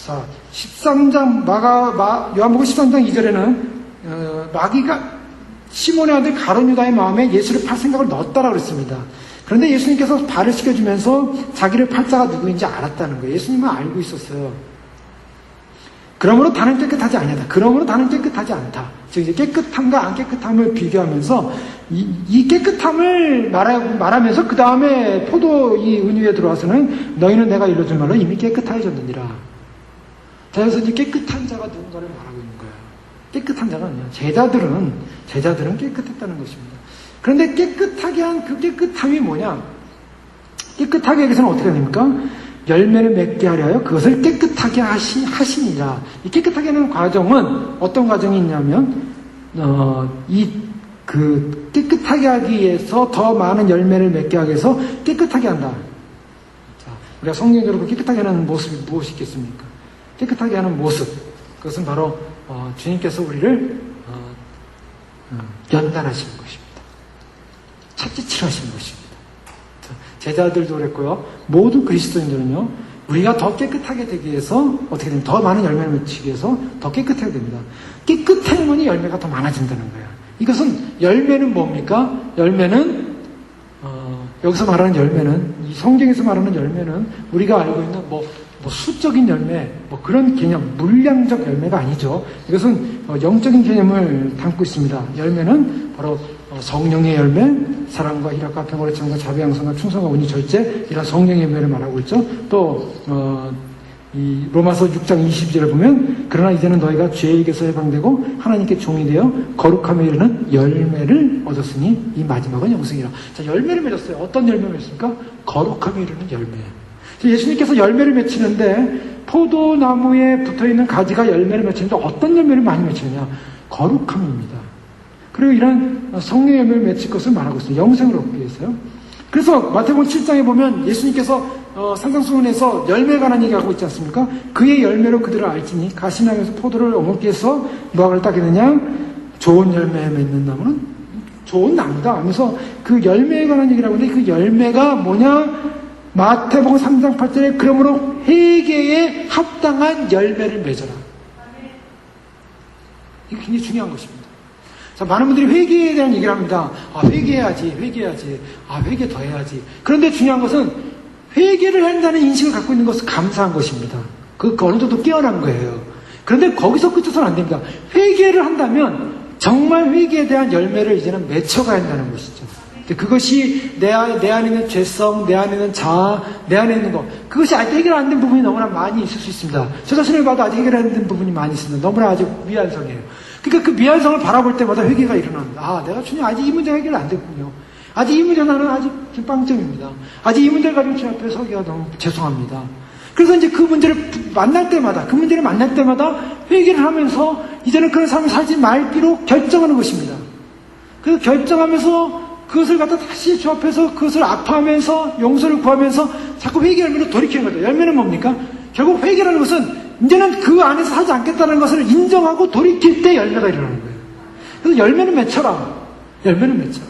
자, 13장 요한복음 13장 2절에는 마귀가 시몬의 아들 가룟 유다의 마음에 예수를 팔 생각을 넣었다라고 그랬습니다. 그런데 예수님께서 발을 씻겨주면서 자기를 팔 자가 누구인지 알았다는 거예요. 예수님은 알고 있었어요. 그러므로 다는 깨끗하지 아니하다. 그러므로 다는 깨끗하지 않다. 즉 이제 깨끗함과 안 깨끗함을 비교하면서 이 깨끗함을 말하면서 그 다음에 포도 이 은유에 들어와서는 너희는 내가 일러준 말로 이미 깨끗해졌느니라. 자, 그래서 이제 깨끗한 자가 누군가를 말하고 있는 거예요. 깨끗한 자가 아니야. 제자들은 깨끗했다는 것입니다. 그런데 깨끗하게 한 그 깨끗함이 뭐냐? 깨끗하게 하기 위해서는 어떻게 됩니까? 열매를 맺게 하려 그것을 깨끗하게 하시니라. 이 깨끗하게 하는 과정은 어떤 과정이 있냐면, 깨끗하게 하기 위해서 더 많은 열매를 맺게 하기 위해서 깨끗하게 한다. 자, 우리가 성경적으로 깨끗하게 하는 모습이 무엇이 있겠습니까? 깨끗하게 하는 모습. 그것은 바로, 주님께서 우리를, 연단하시는 것입니다. 채찍질하시는 것입니다. 제자들도 그랬고요. 모든 그리스도인들은요, 우리가 더 깨끗하게 되기 위해서 어떻게 됩니까? 더 많은 열매를 맺기 위해서 더 깨끗해야 됩니다. 깨끗해야만 열매가 더 많아진다는 거예요. 이것은 열매는 뭡니까? 열매는 여기서 말하는 열매는 이 성경에서 말하는 열매는 우리가 알고 있는 뭐 수적인 열매, 그런 개념, 물량적 열매가 아니죠. 이것은 영적인 개념을 담고 있습니다. 열매는 바로 성령의 열매, 사랑과 희락과 평화와 참과 자비, 양선과 충성과 온유, 절제, 이런 성령의 열매를 말하고 있죠. 또 이 로마서 6장 20절을 보면 그러나 이제는 너희가 죄에게서 해방되고 하나님께 종이 되어 거룩함에 이르는 열매를 얻었으니 이 마지막은 영생이라. 자, 열매를 맺었어요. 어떤 열매를 맺습니까? 거룩함에 이르는 열매. 예수님께서 열매를 맺히는데 포도나무에 붙어있는 가지가 열매를 맺히는데 어떤 열매를 많이 맺히느냐? 거룩함입니다. 그리고 이런 성령의 열매를 맺힐 것을 말하고 있어요. 영생을 얻기 위해서요. 그래서 마태복음 7장에 보면 예수님께서 산상수훈에서 열매에 관한 얘기하고 있지 않습니까? 그의 열매로 그들을 알지니 가시나무에서 포도를 어먹기 위해서 무화과를 따겠느냐? 좋은 열매 맺는 나무는 좋은 나무다 하면서 그 열매에 관한 얘기를 하고 있는데 그 열매가 뭐냐? 마태복음 3장 8절에 그러므로 회개에 합당한 열매를 맺어라. 이게 굉장히 중요한 것입니다. 자, 많은 분들이 회개에 대한 얘기를 합니다. 회개해야지. 회개 더 해야지. 그런데 중요한 것은 회개를 한다는 인식을 갖고 있는 것은 감사한 것입니다. 그 어느 정도 깨어난 거예요. 그런데 거기서 끝쳐서는 안 됩니다. 회개를 한다면 정말 회개에 대한 열매를 이제는 맺혀가야 한다는 것이죠. 그것이 내 안에 있는 죄성, 내 안에 있는 자아, 내 안에 있는 것, 그것이 아직 해결 안 된 부분이 너무나 많이 있을 수 있습니다. 저 자신을 봐도 아직 해결 안 된 부분이 많이 있습니다. 너무나 아직 미완성이에요. 그러니까 그 미완성을 바라볼 때마다 회개가 일어납니다. 내가 주님 아직 이 문제가 해결 안 됐군요. 아직 이 문제 나는 아직 빵점입니다. 아직 이 문제를 가지고 주님 앞에 서기가 너무 죄송합니다. 그래서 이제 그 문제를 만날 때마다 회개를 하면서 이제는 그런 삶을 살지 말기로 결정하는 것입니다. 그래서 결정하면서 그것을 갖다 다시 주 앞에서 그것을 아파하면서 용서를 구하면서 자꾸 회개 열매로 돌이키는 거죠. 열매는 뭡니까? 결국 회개라는 것은 이제는 그 안에서 하지 않겠다는 것을 인정하고 돌이킬 때 열매가 일어나는 거예요. 그래서 열매는 맺혀라. 열매는 맺혀라.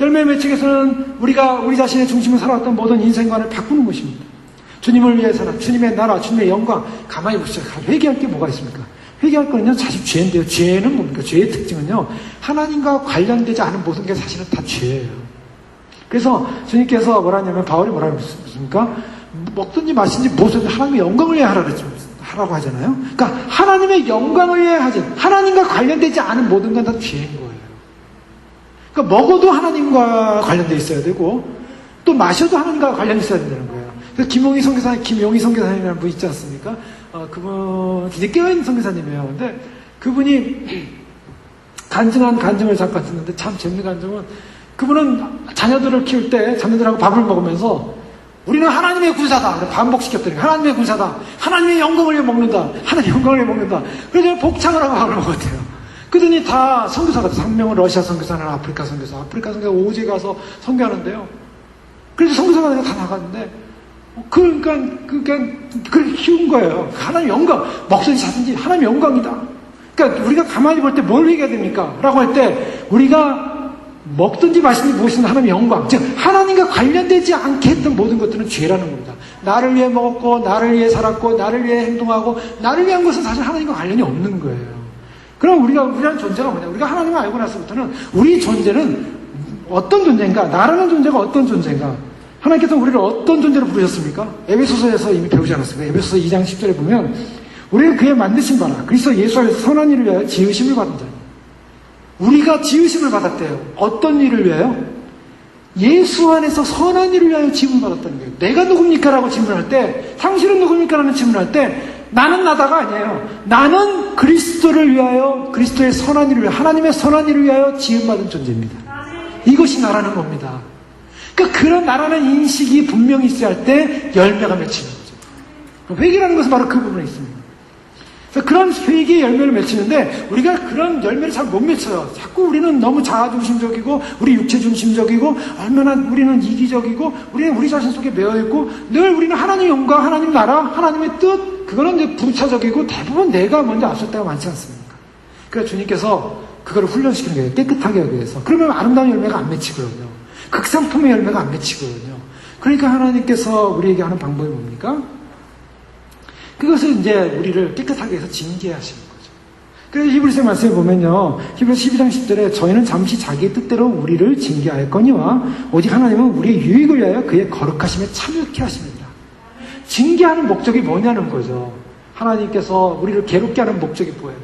열매 맺히기 위해서는 우리가 우리 자신의 중심을 살아왔던 모든 인생관을 바꾸는 것입니다. 주님을 위해 살아, 주님의 나라, 주님의 영광. 가만히 보시죠. 회개할 게 뭐가 있습니까? 회개할 거는요, 사실 죄인데요. 죄는 뭡니까? 죄의 특징은요, 하나님과 관련되지 않은 모든 게 사실은 다 죄예요. 그래서 주님께서 뭐라 하냐면, 바울이 뭐라 했습니까? 먹든지 마시든지 무엇이든지 하나님의 영광을 위해 하라고 하잖아요. 그러니까 하나님의 영광을 위해 하지, 하나님과 관련되지 않은 모든 건 다 죄인 거예요. 그러니까 먹어도 하나님과 관련돼 있어야 되고, 또 마셔도 하나님과 관련이 있어야 된다는 거예요. 그래서 김용희 선교사님이라는 분 있지 않습니까? 그분 굉장히 깨어있는 선교사님이에요. 근데 그분이 간증을 잠깐 듣는데 참 재밌는 간증은, 그분은 자녀들을 키울 때 자녀들하고 밥을 먹으면서 우리는 하나님의 군사다. 반복시켰더니 하나님의 군사다. 하나님의 영광을 위해 먹는다. 하나님의 영광을 위해 먹는다. 그래서 복창을 하고 밥을 먹었대요. 그러더니 다 선교사가 3명은 러시아 선교사, 하나 아프리카 선교사 오제 가서 선교하는데요. 그래서 선교사가 다 나갔는데, 그러니까 그렇게 키운 거예요. 하나님 영광, 먹든지 자든지 하나님 영광이다. 그러니까 우리가 가만히 볼 때 뭘 얘기해야 됩니까? 라고 할 때 우리가 먹든지 마시든지 무엇이든 하나님의 영광, 즉 하나님과 관련되지 않게 했던 모든 것들은 죄라는 겁니다. 나를 위해 먹었고, 나를 위해 살았고, 나를 위해 행동하고, 나를 위한 것은 사실 하나님과 관련이 없는 거예요. 그럼 우리라는 존재가 뭐냐? 우리가 하나님을 알고 나서부터는 우리 존재는 어떤 존재인가? 나라는 존재가 어떤 존재인가? 하나님께서 우리를 어떤 존재로 부르셨습니까? 에베소서에서 이미 배우지 않았습니까? 에베소서 2장 10절에 보면 우리는 그의 만드신 바라 그리스도 예수 안에서 선한 일을 위하여 지으심을 받은 자니. 우리가 지으심을 받았대요. 어떤 일을 위하여? 예수 안에서 선한 일을 위하여 지음을 받았다는 거예요. 내가 누굽니까? 라고 질문할 때, 당신은 누굽니까? 라는 질문할 때, 나는 나다가 아니에요. 나는 그리스도를 위하여, 그리스도의 선한 일을 위하여, 하나님의 선한 일을 위하여 지음받은 존재입니다. 이것이 나라는 겁니다. 그러니까 그런 나라는 인식이 분명히 있어야 할 때 열매가 맺히는 거죠. 회개라는 것은 바로 그 부분에 있습니다. 그래서 그런 회개의 열매를 맺히는데 우리가 그런 열매를 잘 못 맺혀요. 자꾸 우리는 너무 자아중심적이고 우리 육체중심적이고 얼마나 우리는 이기적이고 우리는 우리 자신 속에 매여있고 늘 우리는 하나님 영광, 하나님 나라, 하나님의 뜻 그거는 이제 부차적이고 대부분 내가 먼저 앞설 때가 많지 않습니까? 그래서 주님께서 그거를 훈련시키는 거예요. 깨끗하게 하기 위해서. 그러면 아름다운 열매가 안 맺히거든요. 극상품의 열매가 안 맺히거든요. 그러니까 하나님께서 우리에게 하는 방법이 뭡니까? 그것을 이제 우리를 깨끗하게 해서 징계하시는 거죠. 그래서 히브리서 말씀에 보면요. 히브리서 12장 10절에 저희는 잠시 자기의 뜻대로 우리를 징계하였거니와 오직 하나님은 우리의 유익을 위하여 그의 거룩하심에 참여케 하십니다. 징계하는 목적이 뭐냐는 거죠. 하나님께서 우리를 괴롭게 하는 목적이 뭐예요?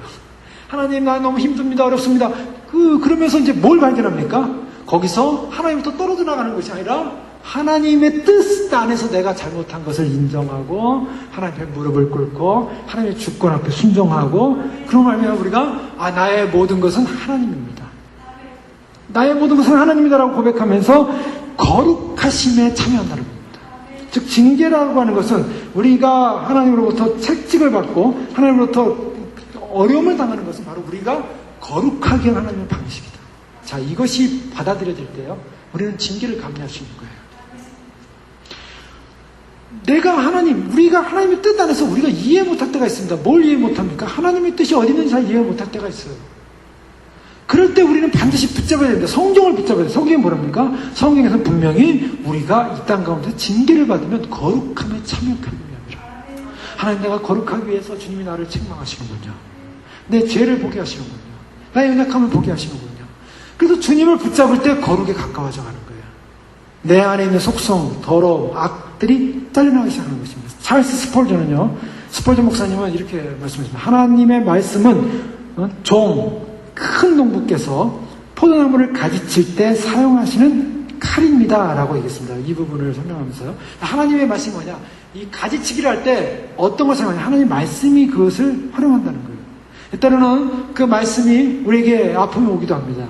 하나님 나 너무 힘듭니다. 어렵습니다. 그러면서 이제 뭘 발견합니까? 거기서 하나님부터 떨어져 나가는 것이 아니라 하나님의 뜻 안에서 내가 잘못한 것을 인정하고 하나님 앞에 무릎을 꿇고 하나님의 주권 앞에 순종하고 그런 말이면 우리가 나의 모든 것은 하나님입니다. 나의 모든 것은 하나님이다라고 고백하면서 거룩하심에 참여한다는 겁니다. 즉 징계라고 하는 것은 우리가 하나님으로부터 책직을 받고 하나님으로부터 어려움을 당하는 것은 바로 우리가 거룩하게 하나님의 방식이다. 자, 이것이 받아들여질 때요 우리는 징계를 감내할 수 있는 거예요. 우리가 하나님의 뜻 안에서 우리가 이해 못할 때가 있습니다. 뭘 이해 못합니까? 하나님의 뜻이 어디 있는지 잘 이해 못할 때가 있어요. 그럴 때 우리는 반드시 붙잡아야 됩니다. 성경을 붙잡아야 돼요. 성경이 뭐랍니까? 성경에서 분명히 우리가 이 땅 가운데 징계를 받으면 거룩함에 참여하기 위함이라. 하나님 내가 거룩하기 위해서 주님이 나를 책망하시는군요. 내 죄를 보게 하시는군요. 나의 연약함을 보게 하시는군요. 그래서 주님을 붙잡을 때 거룩에 가까워져 가는 거예요. 내 안에 있는 속성, 더러움, 악들이 잘려나가기 시작하는 것입니다. 찰스 스펄전 목사님은 이렇게 말씀하십니다. 하나님의 말씀은 큰 농부께서 포도나무를 가지칠 때 사용하시는 칼입니다. 라고 얘기했습니다. 이 부분을 설명하면서요. 하나님의 말씀이 뭐냐? 이 가지치기를 할 때 어떤 것을 사용하냐? 하나님의 말씀이 그것을 활용한다는 거예요. 때로는 그 말씀이 우리에게 아픔이 오기도 합니다.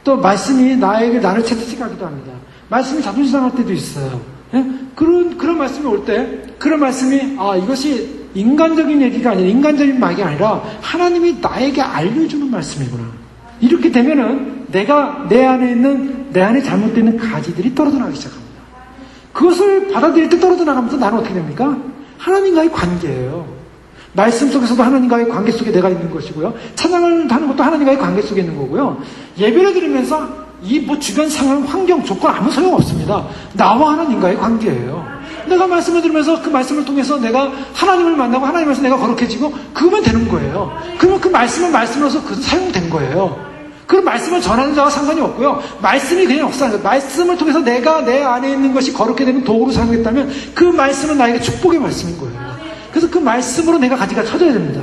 또 말씀이 나를 채찍하기도 합니다. 말씀이 자존심 상할 때도 있어요. 예? 그런 말씀이 올 때, 그런 말씀이 이것이 인간적인 얘기가 아니라 인간적인 말이 아니라 하나님이 나에게 알려주는 말씀이구나. 이렇게 되면은 내가 내 안에 잘못되어 있는 가지들이 떨어져 나가기 시작합니다. 그것을 받아들일 때 떨어져 나가면서 나는 어떻게 됩니까? 하나님과의 관계예요. 말씀 속에서도 하나님과의 관계 속에 내가 있는 것이고요. 찬양을 하는 것도 하나님과의 관계 속에 있는 거고요. 예배를 드리면서 주변 상황, 환경, 조건 아무 소용 없습니다. 나와 하나님과의 관계예요. 내가 말씀을 들으면서 그 말씀을 통해서 내가 하나님을 만나고 하나님에서 내가 거룩해지고 그거면 되는 거예요. 그러면 그 말씀은 말씀으로서 그 사용된 거예요. 그 말씀을 전하는 자와 상관이 없고요. 말씀이 그냥 없어요. 말씀을 통해서 내가 내 안에 있는 것이 거룩해 되는 도구로 사용했다면 그 말씀은 나에게 축복의 말씀인 거예요. 그래서 그 말씀으로 내가 가지가 쳐져야 됩니다.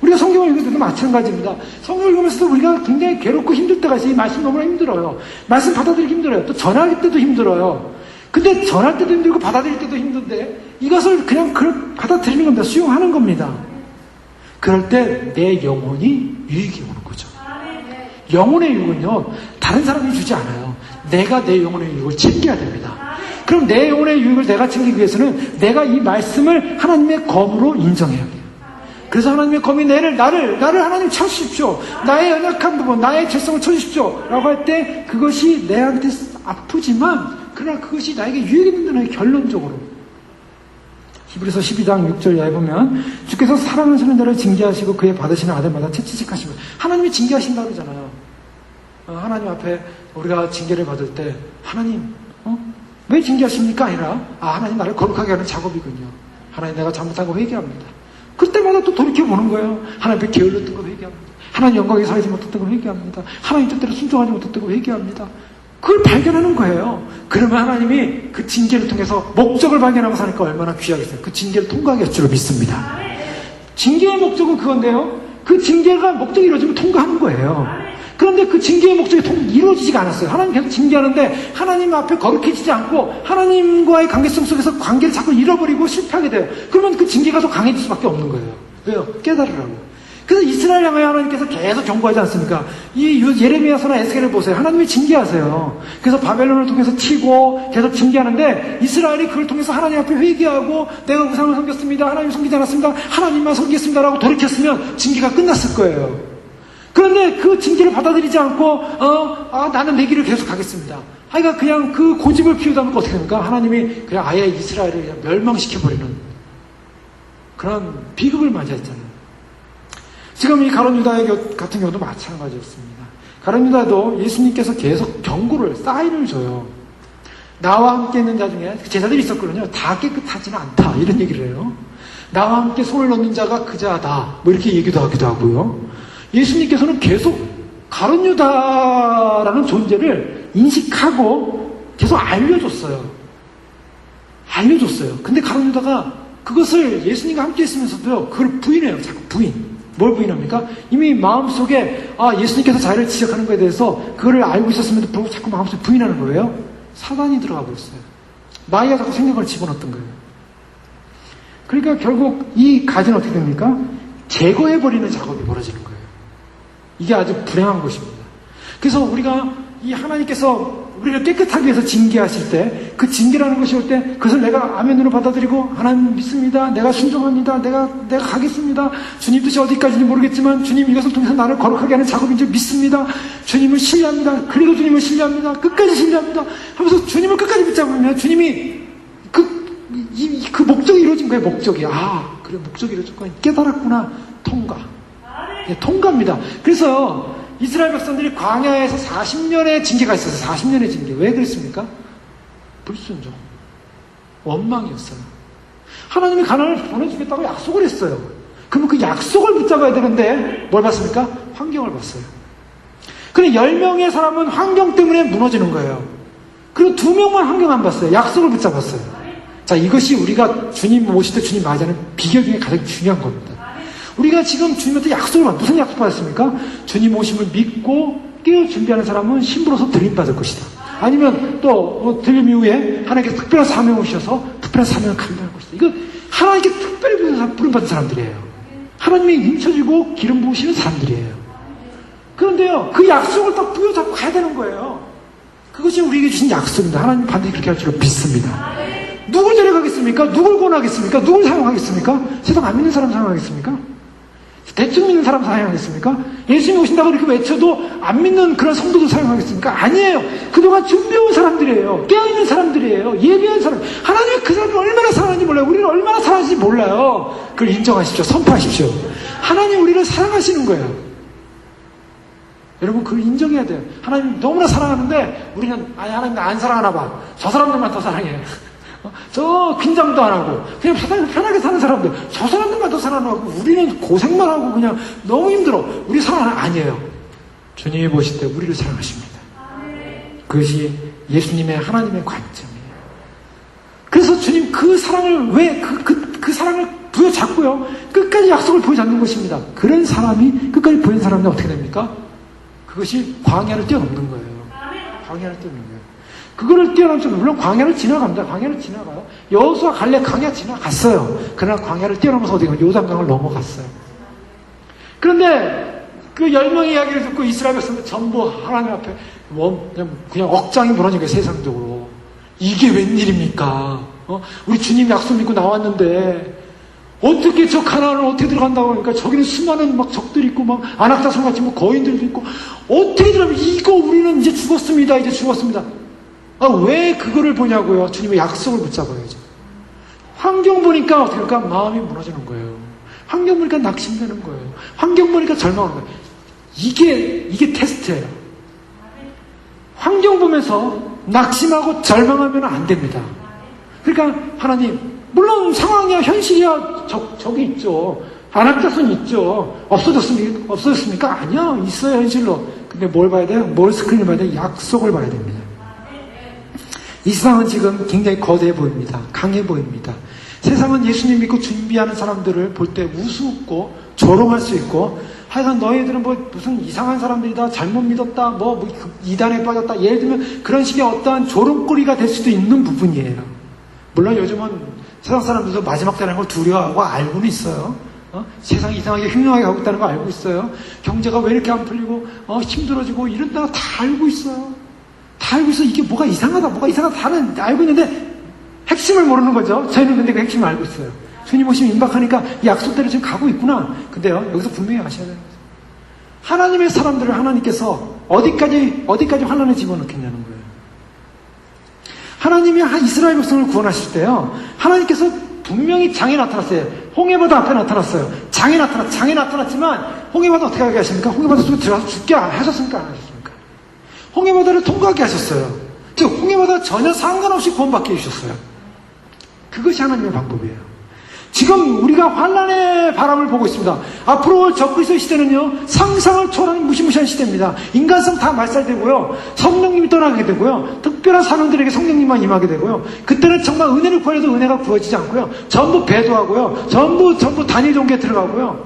우리가 성경을 읽을 때도 마찬가지입니다. 성경을 읽으면서도 우리가 굉장히 괴롭고 힘들 때가 있어요. 이 말씀 너무나 힘들어요. 말씀 받아들이기 힘들어요. 또 전할 때도 힘들어요. 근데 전할 때도 힘들고 받아들일 때도 힘든데 이것을 그냥 받아들이는 겁니다. 수용하는 겁니다. 그럴 때 내 영혼이 유익이 오는 거죠. 영혼의 유익은요, 다른 사람이 주지 않아요. 내가 내 영혼의 유익을 챙겨야 됩니다. 그럼 내 영혼의 유익을 내가 챙기기 위해서는 내가 이 말씀을 하나님의 검으로 인정해야 돼요. 그래서 하나님의 검이 나를 하나님 찾으십시오. 나의 연약한 부분, 나의 죄성을 쳐주십시오. 라고 할 때 그것이 내한테 아프지만 그러나 그것이 나에게 유익이 된다는 결론적으로. 히브리서 12장 6절 이하에 보면 주께서 사랑하시는 자를 징계하시고 그의 받으시는 아들마다 채찍하시고 하나님이 징계하신다 그러잖아요. 하나님 앞에 우리가 징계를 받을 때 하나님 왜 징계하십니까? 아니라 하나님 나를 거룩하게 하는 작업이군요. 하나님 내가 잘못한 거 회개합니다. 그때마다 또 돌이켜보는 거예요. 하나님 앞에 게을렀던 거 회개합니다. 하나님 영광에 살지 못했던 거 회개합니다. 하나님 뜻대로 순종하지 못했던 거 회개합니다. 그걸 발견하는 거예요. 그러면 하나님이 그 징계를 통해서 목적을 발견하고 사니까 얼마나 귀하겠어요. 그 징계를 통과하게 할 줄로 믿습니다. 징계의 목적은 그건데요. 그 징계가 목적이 이루어지면 통과하는 거예요. 그런데 그 징계의 목적이 이루어지지가 않았어요. 하나님 계속 징계하는데 하나님 앞에 거룩해지지 않고 하나님과의 관계성 속에서 관계를 자꾸 잃어버리고 실패하게 돼요. 그러면 그 징계가 더 강해질 수밖에 없는 거예요. 왜요? 깨달으라고. 그래서 이스라엘 향하여 하나님께서 계속 경고하지 않습니까? 이 예레미야서나 에스겔을 보세요. 하나님이 징계하세요. 그래서 바벨론을 통해서 치고 계속 징계하는데 이스라엘이 그걸 통해서 하나님 앞에 회개하고 내가 우상을 섬겼습니다. 하나님 섬기지 않았습니다. 하나님만 섬기겠습니다라고 돌이켰으면 징계가 끝났을 거예요. 그런데 그 징계를 받아들이지 않고 나는 내 길을 계속 가겠습니다. 하여간 그냥 그 고집을 피우다 보니까 어떻게 됩니까? 하나님이 그냥 아예 이스라엘을 그냥 멸망시켜버리는 그런 비극을 맞이했잖아요. 지금 이 가룟 유다 같은 경우도 마찬가지였습니다. 가룟 유다도 예수님께서 계속 경고를, 사인을 줘요. 나와 함께 있는 자 중에 제자들이 있었거든요. 다 깨끗하지는 않다 이런 얘기를 해요. 나와 함께 손을 넣는 자가 그 자다 뭐 이렇게 얘기도 하기도 하고요. 예수님께서는 계속 가룟 유다라는 존재를 인식하고 계속 알려줬어요. 근데 가룟 유다가 그것을 예수님과 함께 있으면서도요, 그걸 부인해요. 자꾸 부인. 뭘 부인합니까? 이미 마음속에 예수님께서 자기를 지적하는 것에 대해서 그거를 알고 있었음에도 불구하고 자꾸 마음속에 부인하는 거예요. 사단이 들어가고 있어요. 마귀가 자꾸 생각을 집어넣었던 거예요. 그러니까 결국 이 가지는 어떻게 됩니까? 제거해버리는 작업이 벌어지는 거예요. 이게 아주 불행한 것입니다. 그래서 우리가 이 하나님께서 우리를 깨끗하게 위해서 징계하실 때 그 징계라는 것이 올 때 그것을 내가 아멘으로 받아들이고 하나님 믿습니다. 내가 순종합니다. 내가 가겠습니다. 주님 뜻이 어디까지인지 모르겠지만 주님 이것을 통해서 나를 거룩하게 하는 작업인 줄 믿습니다. 주님을 신뢰합니다. 그리고 주님을 신뢰합니다. 끝까지 신뢰합니다. 하면서 주님을 끝까지 붙잡으면 주님이 그 목적이 이루어진 거예요. 목적이. 그래 목적이 이루어진 거야. 깨달았구나. 통과. 통과입니다. 그래서 이스라엘 백성들이 광야에서 40년의 징계가 있었어요. 40년의 징계. 왜 그랬습니까? 불순종. 원망이었어요. 하나님이 가나안을 보내주겠다고 약속을 했어요. 그러면 그 약속을 붙잡아야 되는데 뭘 봤습니까? 환경을 봤어요. 그런데 10명의 사람은 환경 때문에 무너지는 거예요. 그리고 2명만 환경 안 봤어요. 약속을 붙잡았어요. 자, 이것이 우리가 주님 오실 때 주님 맞이하는 비결 중에 가장 중요한 겁니다. 우리가 지금 주님한테 약속을 받았어요. 무슨 약속 받았습니까? 주님 오심을 믿고 깨어 준비하는 사람은 신부로서 드림받을 것이다. 아니면 또 드림 이후에 하나님께 특별한 사명을 주셔서 특별한 사명을 감당할 것이다. 이거 하나님께 특별히 부름받은 사람들이에요. 하나님이 인쳐주고 기름 부으시는 사람들이에요. 그런데요, 그 약속을 딱 부여잡고 가야 되는 거예요. 그것이 우리에게 주신 약속입니다. 하나님 반드시 그렇게 할 줄로 믿습니다. 누굴 데려가겠습니까? 누굴 권하겠습니까? 누굴 사용하겠습니까? 세상 안 믿는 사람 사용하겠습니까? 대충 믿는 사람 사용하겠습니까? 예수님이 오신다고 이렇게 외쳐도 안 믿는 그런 성도들 사용하겠습니까? 아니에요. 그동안 준비해온 사람들이에요. 깨어있는 사람들이에요. 예비한 사람. 하나님이 그 사람을 얼마나 사랑하는지 몰라요. 우리를 얼마나 사랑하는지 몰라요. 그걸 인정하십시오. 선포하십시오. 하나님 우리를 사랑하시는 거예요. 여러분 그걸 인정해야 돼요. 하나님 너무나 사랑하는데 우리는 하나님 나 안 사랑하나 봐. 저 사람들만 더 사랑해요. 저 긴장도 안 하고 그냥 편하게 사는 사람들 저 사람들만 더 사랑하고 우리는 고생만 하고 그냥 너무 힘들어. 우리 사랑은 아니에요. 주님이 보실 때 우리를 사랑하십니다. 그것이 예수님의 하나님의 관점이에요. 그래서 주님 그 사랑을 왜 그 사랑을 부여잡고요 끝까지 약속을 부여잡는 것입니다. 그런 사람이 끝까지 부여잡는 사람이 어떻게 됩니까? 그것이 광야를 뛰어넘는 거예요. 광야를 뛰어넘는 거예요. 그거를 뛰어넘죠. 물론 광야를 지나갑니다. 광야를 지나가요. 여호수아 갈렙 광야 지나갔어요. 그러나 광야를 뛰어넘어서 어디 가요? 요단강을 넘어갔어요. 그런데 그 10명의 이야기를 듣고 이스라엘 백성들 전부 하나님 앞에 그냥 억장이 무너진 거예요. 세상적으로. 이게 웬일입니까? 우리 주님 약속 믿고 나왔는데 어떻게 저 가나안을 어떻게 들어간다고 하니까 저기는 수많은 막 적들이 있고 막 아낙다손같이 뭐 거인들도 있고 어떻게 들어가면 이거 우리는 이제 죽었습니다. 이제 죽었습니다. 왜 그거를 보냐고요? 주님의 약속을 붙잡아야죠. 환경 보니까 어떻게 할까? 마음이 무너지는 거예요. 환경 보니까 낙심되는 거예요. 환경 보니까 절망하는 거예요. 이게 테스트예요. 환경 보면서 낙심하고 절망하면 안 됩니다. 그러니까 하나님, 물론 상황이야 현실이야 저기 있죠. 아낙다손 있죠. 없어졌습니까? 아니야. 있어요 현실로. 근데 뭘 봐야 돼요? 뭘 스크린을 봐야 돼요? 약속을 봐야 됩니다. 이 세상은 지금 굉장히 거대해 보입니다. 강해 보입니다. 세상은 예수님 믿고 준비하는 사람들을 볼 때 우습고 조롱할 수 있고, 하여간 너희들은 뭐 무슨 이상한 사람들이다, 잘못 믿었다, 뭐 이단에 빠졌다, 예를 들면 그런 식의 어떠한 조롱거리가 될 수도 있는 부분이에요. 물론 요즘은 세상 사람들도 마지막 때라는 걸 두려워하고 알고는 있어요. 세상이 이상하게 흉흉하게 가고 있다는 거 알고 있어요. 경제가 왜 이렇게 안 풀리고 힘들어지고 이런다고 다 알고 있어요. 다 알고 있어. 이게 뭐가 이상하다 다는 알고 있는데 핵심을 모르는 거죠. 저희는 근데 그 핵심을 알고 있어요. 주님 오시면 임박하니까 이 약속대로 지금 가고 있구나. 근데요, 여기서 분명히 아셔야 되는 거죠. 하나님의 사람들을 하나님께서 어디까지 환난에 집어넣겠냐는 거예요. 하나님이 이스라엘 백성을 구원하실 때요, 하나님께서 분명히 장에 나타났어요. 홍해바다 앞에 나타났어요. 장에 나타났지만 홍해바다 어떻게 하게 하십니까? 홍해바다 속에 들어가서 죽게 하셨습니까? 안 하셨습니까? 홍해바다를 통과하게 하셨어요. 즉 홍해바다 전혀 상관없이 구원받게 해주셨어요. 그것이 하나님의 방법이에요. 지금 우리가 환난의 바람을 보고 있습니다. 앞으로 올 적그리스도의 시대는요, 상상을 초월하는 무시무시한 시대입니다. 인간성 다 말살되고요, 성령님이 떠나게 되고요, 특별한 사람들에게 성령님만 임하게 되고요, 그때는 정말 은혜를 구하려도 은혜가 구해지지 않고요, 전부 배도하고요, 전부 단일 종교에 들어가고요.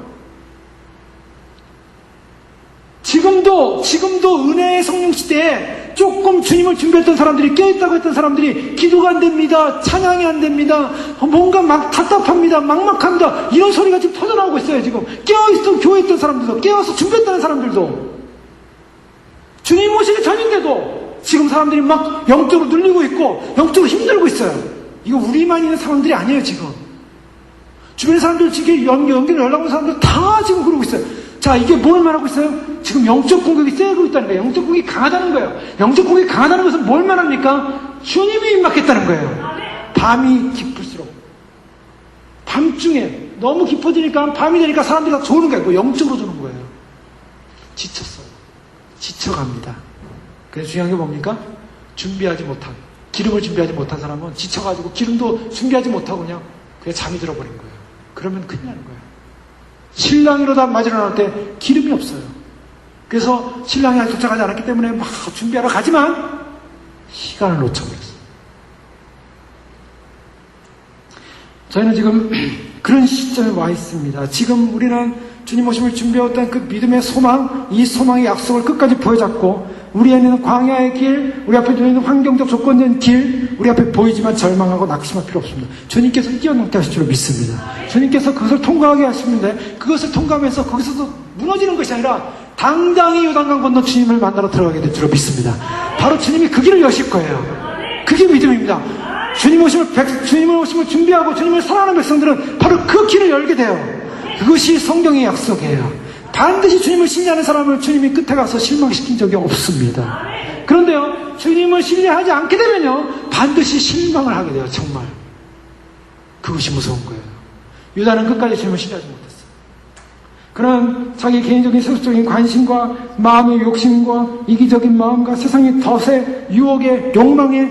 지금도 은혜의 성령 시대에 조금 주님을 준비했던 사람들이, 깨어있다고 했던 사람들이 기도가 안 됩니다, 찬양이 안 됩니다, 뭔가 막 답답합니다, 막막합니다, 이런 소리가 지금 터져나오고 있어요. 지금 깨어있던 교회에 있던 사람들도, 깨어서 준비했다는 사람들도, 주님 오시기 전인데도 지금 사람들이 막 영적으로 눌리고 있고 영적으로 힘들고 있어요. 이거 우리만 있는 상황들이 아니에요. 지금 주변의 사람들, 지금 연락 온 사람들 다 지금 그러고 있어요. 자, 이게 뭘 말하고 있어요? 지금 영적 공격이 세고 있다는 거예요. 영적 공격이 강하다는 거예요. 영적 공격이 강하다는 것은 뭘 말합니까? 주님이 임박했다는 거예요. 밤이 깊을수록, 밤중에 너무 깊어지니까, 밤이 되니까 사람들이 다 조는 거예요. 뭐 영적으로 조는 거예요. 지쳤어요. 지쳐갑니다. 그래서 중요한 게 뭡니까? 기름을 준비하지 못한 사람은 지쳐가지고 기름도 준비하지 못하고 그냥 잠이 들어버린 거예요. 그러면 큰일 나는 거예요. 신랑이로 다 맞으러 나올 때 기름이 없어요. 그래서 신랑이 아직 도착하지 않았기 때문에 막 준비하러 가지만 시간을 놓쳐버렸어요. 저희는 지금 그런 시점에 와 있습니다. 지금 우리는 주님 오심을 준비해왔던 그 믿음의 소망, 이 소망의 약속을 끝까지 보여잡고, 우리 안에는 광야의 길, 우리 앞에 놓여있는 환경적 조건적인 길, 우리 앞에 보이지만 절망하고 낙심할 필요 없습니다. 주님께서 뛰어넘게 하실 줄로 믿습니다. 주님께서 그것을 통과하게 하시는데, 그것을 통과하면서 거기서도 무너지는 것이 아니라 당당히 요단강 건너 주님을 만나러 들어가게 될 줄로 믿습니다. 바로 주님이 그 길을 여실 거예요. 그게 믿음입니다. 주님을 오심을 준비하고 주님을 사랑하는 백성들은 바로 그 길을 열게 돼요. 그것이 성경의 약속이에요. 반드시 주님을 신뢰하는 사람을 주님이 끝에 가서 실망시킨 적이 없습니다. 그런데요, 주님을 신뢰하지 않게 되면요, 반드시 실망을 하게 돼요. 정말 그것이 무서운 거예요. 유다는 끝까지 주님을 신뢰하지 못했어요. 그런 자기 개인적인 세속적인 관심과 마음의 욕심과 이기적인 마음과 세상의 덫에, 유혹에, 욕망에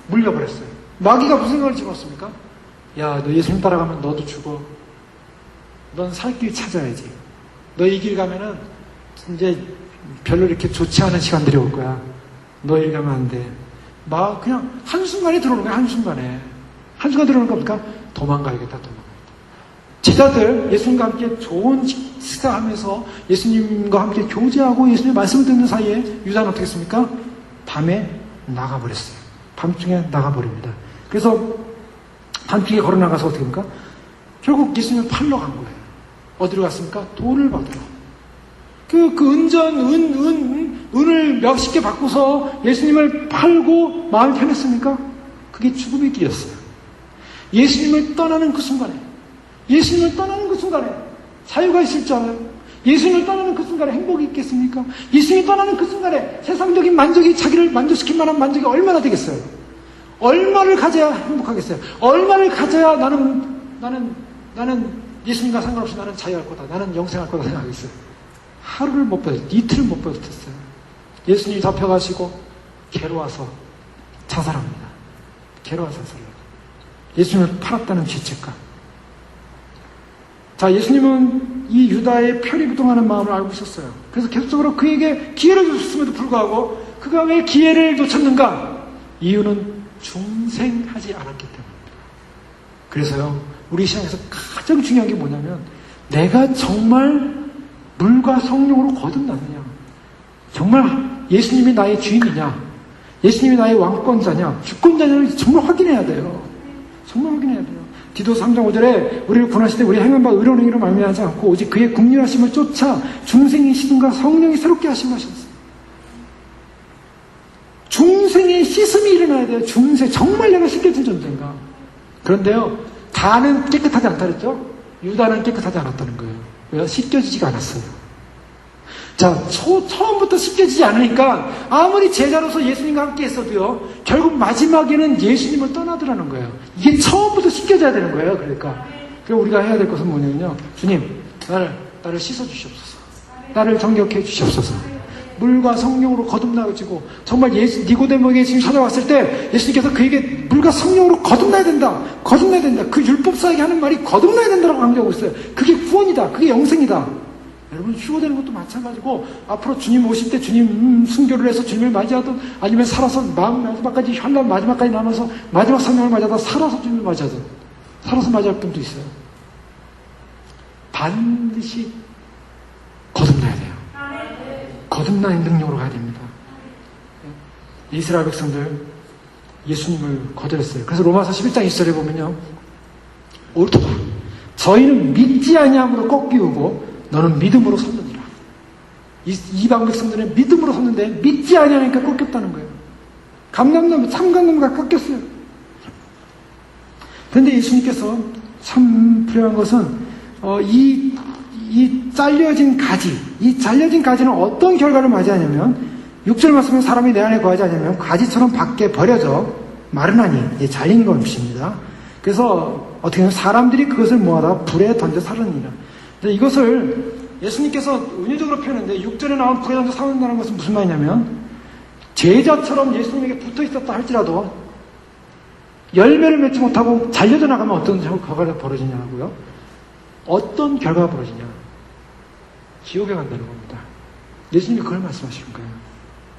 물려버렸어요. 마귀가 무슨 생각을 집었습니까? 야, 너 예수님 따라가면 너도 죽어. 넌 살 길 찾아야지. 너 이 길 가면은 이제 별로 이렇게 좋지 않은 시간들이 올 거야. 너 이 길 가면 안 돼. 그냥 한순간에 들어오는 거야. 한순간에 들어오는 겁니까? 도망가야겠다. 제자들 예수님과 함께 좋은 식사하면서 예수님과 함께 교제하고 예수님의 말씀을 듣는 사이에 유다는 어떻게 했습니까? 밤에 나가버렸어요. 밤중에 나가버립니다. 그래서 밤중에 걸어나가서 어떻게 합니까? 결국 예수님을 팔러 간 거예요. 어디로 갔습니까? 돈을 받으러. 은을 몇십 개 받고서 예수님을 팔고 마음이 편했습니까? 그게 죽음의 길이었어요. 예수님을 떠나는 그 순간에 자유가 있을 줄 알아요? 예수님을 떠나는 그 순간에 행복이 있겠습니까? 예수님을 떠나는 그 순간에 세상적인 만족이 자기를 만족시킬 만한 만족이 얼마나 되겠어요? 얼마를 가져야 행복하겠어요? 얼마를 가져야 나는 예수님과 상관없이 나는 자유할 거다, 나는 영생할 거다 생각하겠어요? 하루를 못 버텼어요. 이틀을 못 버텼어요. 예수님이 잡혀가시고 괴로워서 자살합니다. 예수님을 팔았다는 죄책감. 자, 예수님은 이 유다의 표리부동하는 마음을 알고 있었어요. 그래서 계속적으로 그에게 기회를 줬음에도 불구하고 그가 왜 기회를 놓쳤는가? 이유는 중생하지 않았기 때문입니다. 그래서요, 우리 신앙에서 가장 중요한 게 뭐냐면, 내가 정말 물과 성령으로 거듭났느냐, 정말 예수님이 나의 주인이냐, 예수님이 나의 왕권자냐, 주권자냐를 정말 확인해야 돼요. 정말 확인해야 돼요. 디도서 3장 5절에 우리를 구원하실 때 우리 행한 바 의로운 행위로 말미암지 않고 오직 그의 긍휼하심을 쫓아 중생의 씻음과 성령이 새롭게 하심을 하셨어요. 중생의 씻음이 일어나야 돼요. 중생. 정말 내가 씻겨진 존재인가. 그런데요, 다는 깨끗하지 않다 그랬죠? 유다는 깨끗하지 않았다는 거예요. 왜요? 씻겨지지가 않았어요. 자, 처음부터 씻겨지지 않으니까 아무리 제자로서 예수님과 함께 했어도요, 결국 마지막에는 예수님을 떠나더라는 거예요. 이게 처음부터 씻겨져야 되는 거예요. 그러니까 우리가 해야 될 것은 뭐냐면요, 주님, 나를 씻어주시옵소서. 나를 정결케 해주시옵소서. 물과 성령으로 거듭나지고, 정말 니고데모에게 지금 찾아왔을 때 예수님께서 그에게 물과 성령으로 거듭나야 된다. 거듭나야 된다. 그 율법사에게 하는 말이 거듭나야 된다고 강조하고 있어요. 그게 구원이다. 그게 영생이다. 여러분, 휴거되는 것도 마찬가지고, 앞으로 주님 오실 때 주님 순교를 해서 주님을 맞이하든, 아니면 살아서 마지막까지, 현란 마지막까지 남아서 마지막 생명을 맞이하다 살아서 주님을 맞이하든, 살아서 맞이할 분도 있어요. 반드시 거듭나야 돼요. 거듭나는 능력으로 가야 됩니다. 이스라엘 백성들 예수님을 거절했어요. 그래서 로마서 11장 20절에 보면요, 옳도다. 저희는 믿지 아니함으로 꺾이우고 너는 믿음으로 섰느니라. 이방 백성들은 믿음으로 섰는데 믿지 아니하니까 꺾였다는 거예요. 참감남과 꺾였어요. 그런데 예수님께서 참 불행한 것은 이 잘려진 가지는 어떤 결과를 맞이하냐면, 6절 말씀은 사람이 내 안에 거하지 않으면 가지처럼 밖에 버려져 마르나니, 잘린 것입니다. 그래서 어떻게 보면 사람들이 그것을 모아다 불에 던져 살으니라. 이것을 예수님께서 은유적으로 표현했는데, 6절에 나온 불에 던져 살는다는 것은 무슨 말이냐면, 제자처럼 예수님에게 붙어 있었다 할지라도 열매를 맺지 못하고 잘려져 나가면 어떤 결과가 벌어지냐고요? 어떤 결과가 벌어지냐? 지옥에 간다는 겁니다. 예수님이 그걸 말씀하시는 거예요.